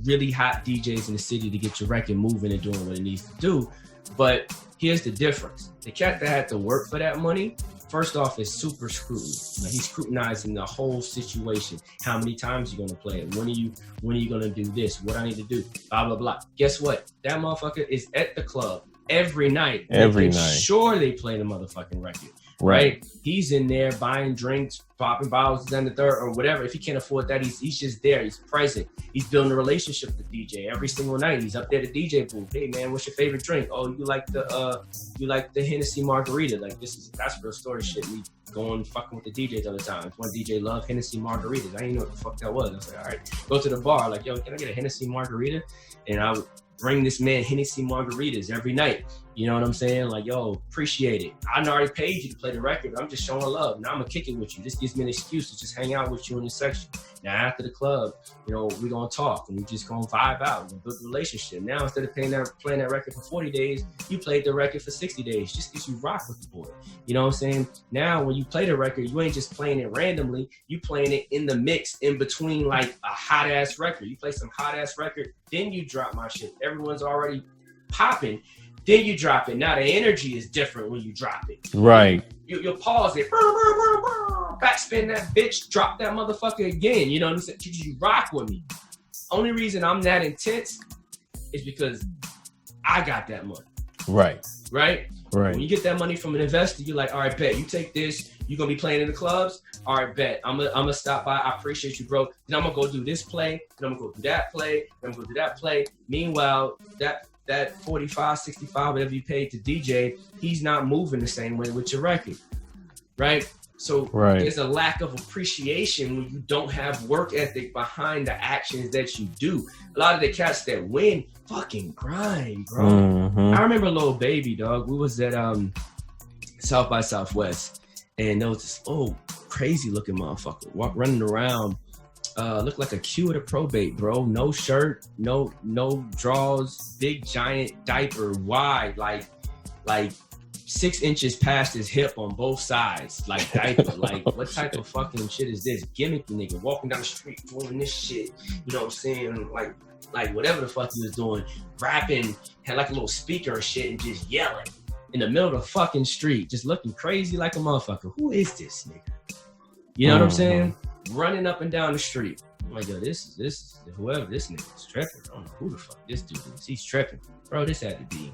really hot DJs in the city to get your record moving and doing what it needs to do. But here's the difference. The cat that had to work for that money, first off, is super scrutiny. He's scrutinizing the whole situation. How many times you gonna play it? When are you gonna do this? What I need to do? Blah, blah, blah. Guess what? That motherfucker is at the club every night. Sure they play the motherfucking record. Right? He's in there buying drinks, popping bottles, then the third, or whatever. If he can't afford that, he's just there. He's present. He's building a relationship with the DJ every single night. He's up there at the DJ booth. Hey man, what's your favorite drink? Oh, you like the Hennessy margarita? Like that's real story shit. We going fucking with the DJs all the time. One DJ loved Hennessy margaritas. I didn't know what the fuck that was. I was like, all right, go to the bar. Like, yo, can I get a Hennessy margarita? And I would bring this man Hennessy margaritas every night. You know what I'm saying? Like, yo, appreciate it. I already paid you to play the record, but I'm just showing love. Now I'm gonna kick it with you. This gives me an excuse to just hang out with you in the section. Now after the club, we're gonna talk and we're just gonna vibe out. We're gonna build a relationship. Now instead of playing that record for 40 days, you played the record for 60 days just because you rock with the boy. You know what I'm saying? Now when you play the record, you ain't just playing it randomly. You playing it in the mix in between like a hot ass record. You play some hot ass record, then you drop my shit. Everyone's already popping. Then you drop it. Now the energy is different when you drop it. Right. You'll pause it. Backspin that bitch. Drop that motherfucker again. You know what I'm saying? You rock with me. Only reason I'm that intense is because I got that money. Right. When you get that money from an investor, you're like, all right, bet. You take this. You're going to be playing in the clubs. All right, bet. I'm gonna stop by. I appreciate you, bro. Then I'm going to go do this play. Then I'm going to go do that play. Then I'm going to go do that play. Meanwhile, that 45, 65, whatever you paid to DJ, he's not moving the same way with your record, right? So there's a lack of appreciation when you don't have work ethic behind the actions that you do. A lot of the cats that win fucking grind, bro. Mm-hmm. I remember Lil Baby, dog. We was at South by Southwest, and there was this crazy looking motherfucker running around. Looked like a queue at a probate, bro. No shirt, no drawers, big giant diaper, wide, like 6 inches past his hip on both sides, like diaper. Like, what type of fucking shit is this? Gimmicky nigga walking down the street doing this shit. You know what I'm saying? Like whatever the fuck he was doing, rapping, had like a little speaker and shit, and just yelling in the middle of the fucking street, just looking crazy like a motherfucker. Who is this nigga? You know what I'm saying? Running up and down the street. I'm like, yo, this whoever this nigga is tripping. I don't know who the fuck this dude is. He's tripping. Bro, this had to be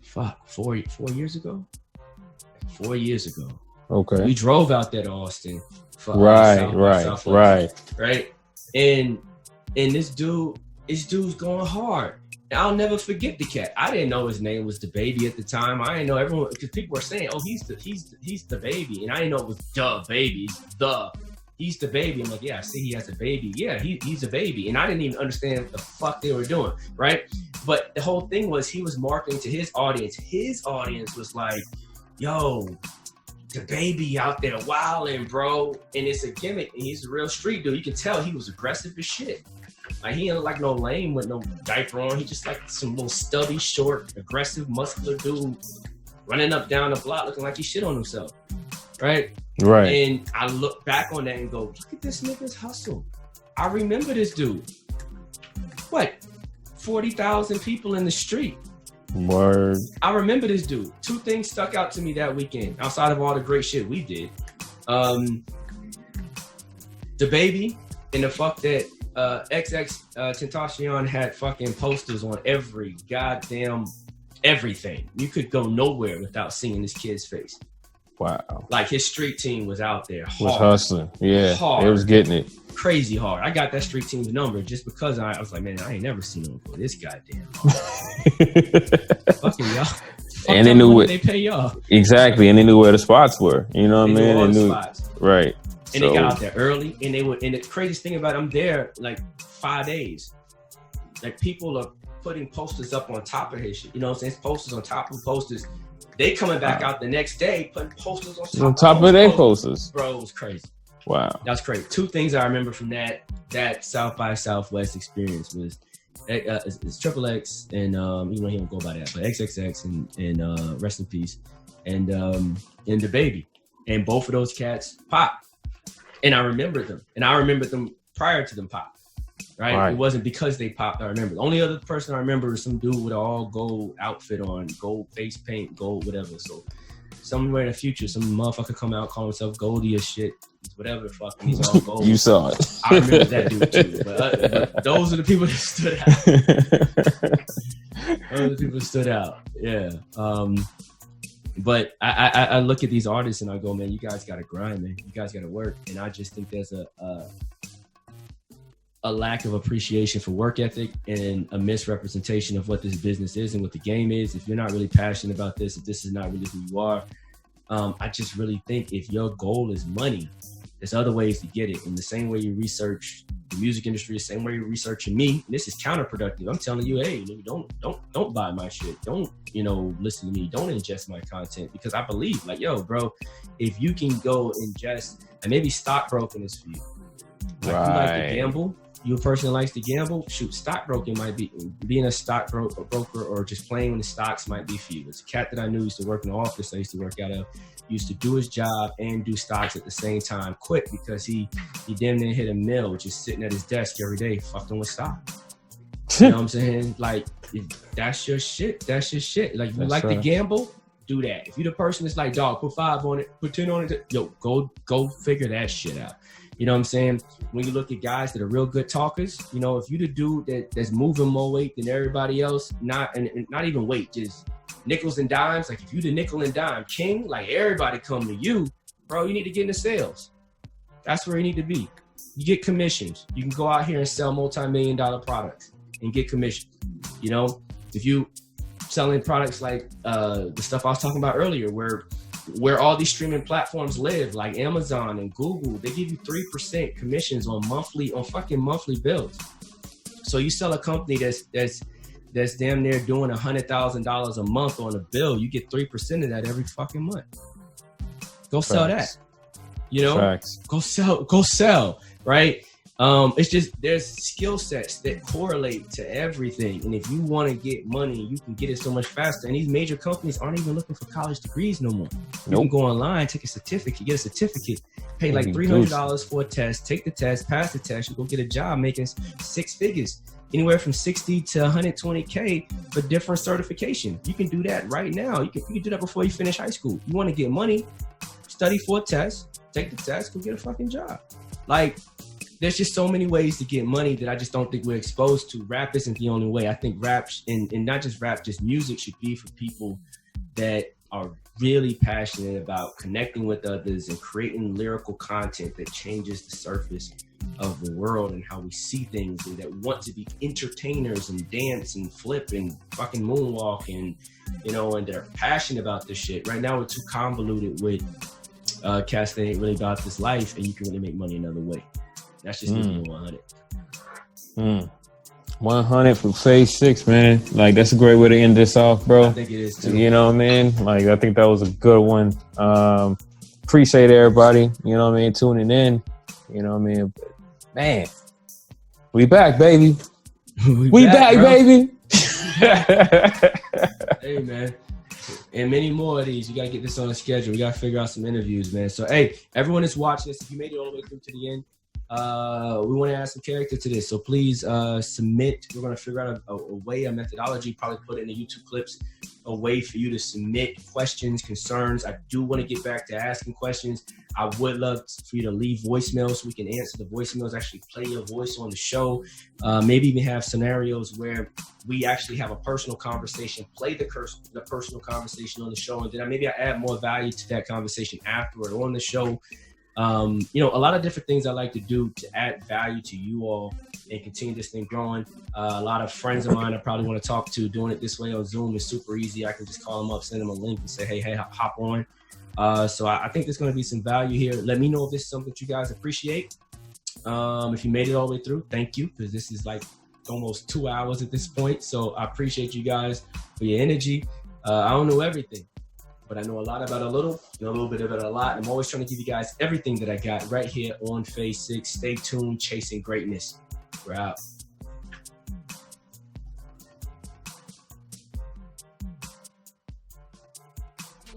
4 years ago? 4 years ago. Okay. We drove out there to Austin. Right. And this dude's going hard. And I'll never forget the cat. I didn't know his name was the Baby at the time. I didn't know everyone, because people were saying, oh, he's the Baby. And I didn't know it was the Baby. He's the Baby. I'm like, yeah, I see he has a baby. Yeah, he's a baby. And I didn't even understand what the fuck they were doing, right? But the whole thing was he was marketing to his audience. His audience was like, yo, the Baby out there wilding, bro. And it's a gimmick. And he's a real street dude. You can tell he was aggressive as shit. Like he ain't like no lame with no diaper on. He just like some little stubby, short, aggressive, muscular dude running up down the block looking like he shit on himself. Right? Right. And I look back on that and go, look at this nigga's hustle. I remember this dude. What? 40,000 people in the street. Word. I remember this dude. Two things stuck out to me that weekend, outside of all the great shit we did. The baby and the fuck that XX Tentacion had fucking posters on every goddamn everything. You could go nowhere without seeing this kid's face. Wow. Like his street team was out there hard. Was hustling. Yeah. Hard. It was getting it. Crazy hard. I got that street team's number just because I was like, man, I ain't never seen him for this goddamn hard. Fucking y'all. And they knew what they pay y'all. Exactly. And they knew where the spots were. You know what I mean? They knew spots. Right. And they got out there early, and they would. And the craziest thing about it, I'm there like 5 days. Like people are putting posters up on top of his shit. You know what I'm saying? Posters on top of posters. They coming back out the next day, putting posters on top of their posters. Bro, it was crazy. Wow. That was crazy. Two things I remember from that South by Southwest experience was it's Triple X and you know he don't go by that, but XXX and rest in peace, and the baby, and both of those cats pop, and I remembered them prior to them pop. Right? It wasn't because they popped. I remember. The only other person I remember is some dude with an all gold outfit on, gold face paint, gold whatever. So somewhere in the future, some motherfucker come out calling himself Goldie as shit, whatever the fuck, and he's all gold. You saw it. I remember that dude too. But those are the people that stood out. Those are the people that stood out. Yeah. But I look at these artists and I go, man, you guys got to grind, man. You guys got to work. And I just think there's a lack of appreciation for work ethic and a misrepresentation of what this business is and what the game is. If you're not really passionate about this, if this is not really who you are, I just really think if your goal is money, there's other ways to get it. In the same way you research the music industry, the same way you're researching me, this is counterproductive. I'm telling you, hey, don't buy my shit. Don't, listen to me. Don't ingest my content, because I believe like, yo, bro, if you can go ingest, and maybe stockbroking is for you. Like, you like to gamble, you a person that likes to gamble, shoot, stockbroking might be, being a stockbroker or just playing with the stocks might be for you. It's a cat that I knew used to work in the office I used to work out of, used to do his job and do stocks at the same time, quit because he damn near hit a mill just sitting at his desk every day fucking with stock. You know what I'm saying? Like, if that's your shit, that's your shit. Like, you like to gamble, do that. If you're the person that's like, dog, put 5 on it, put 10 on it, yo, go figure that shit out. You know what I'm saying? When you look at guys that are real good talkers, if you're the dude that's moving more weight than everybody else, not even weight, just nickels and dimes. Like, if you the nickel and dime king, like everybody come to you, bro, you need to get into sales. That's where you need to be. You get commissions. You can go out here and sell multi-million-dollar products and get commissions. If you selling products like the stuff I was talking about earlier, where all these streaming platforms live, like Amazon and Google, they give you 3% commissions on fucking monthly bills. So you sell a company that's damn near doing $100,000 a month on a bill, you get 3% of that every fucking month. Go sell that. Go sell, right? It's just, there's skill sets that correlate to everything. And if you want to get money, you can get it so much faster. And these major companies aren't even looking for college degrees no more. You can go online, take a certificate, get a certificate, pay like $300 for a test, take the test, pass the test, you go get a job making 6 figures, anywhere from 60 to 120K for different certification. You can do that right now. You can do that before you finish high school. You want to get money, study for a test, take the test, go get a fucking job. Like, there's just so many ways to get money that I just don't think we're exposed to. Rap isn't the only way. I think rap, and not just rap, just music should be for people that are really passionate about connecting with others and creating lyrical content that changes the surface of the world and how we see things, and that want to be entertainers and dance and flip and fucking moonwalk and, and that are passionate about this shit. Right now we're too convoluted with cats that ain't really about this life, and you can really make money another way. That's just me 100. 100 for phase 6, man. Like, that's a great way to end this off, bro. I think it is too. You know what I mean? Like, I think that was a good one. Appreciate everybody, tuning in. Man, We back, baby. We back baby. Hey, man. And many more of these. You got to get this on the schedule. We got to figure out some interviews, man. So, hey, everyone that's watching this, if you made it all the way through to the end, we want to add some character to this. So please submit. We're going to figure out a way, a methodology, probably put it in the YouTube clips, a way for you to submit questions, concerns. I do want to get back to asking questions. I would love for you to leave voicemails so we can answer the voicemails, actually play your voice on the show. Maybe even have scenarios where we actually have a personal conversation, play the personal conversation on the show, and then maybe I add more value to that conversation afterward on the show. A lot of different things I like to do to add value to you all and continue this thing growing. A lot of friends of mine I probably want to talk to. Doing it this way on Zoom is super easy. I can just call them up, send them a link and say, hey, hop on. So I think there's going to be some value here. Let me know if this is something that you guys appreciate. If you made it all the way through, thank you, because this is like almost 2 hours at this point. So I appreciate you guys for your energy. I don't know everything, but I know a lot about a little, and a little bit about a lot. I'm always trying to give you guys everything that I got right here on Phase 6. Stay tuned, chasing greatness. We're out.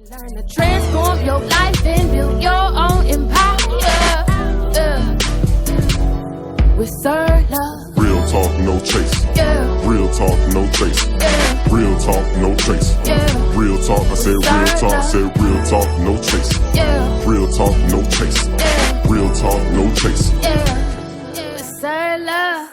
Learn to transform your life and build your own empire. With Sirr Love. Real talk, no chase. Yeah. Real talk, no chase. Yeah. Real talk, no chase. Yeah. Real talk, I said real talk. I said real talk, no chase. Yeah. Real talk, no chase. Yeah. Real talk, no chase. Yeah. Sirr Love.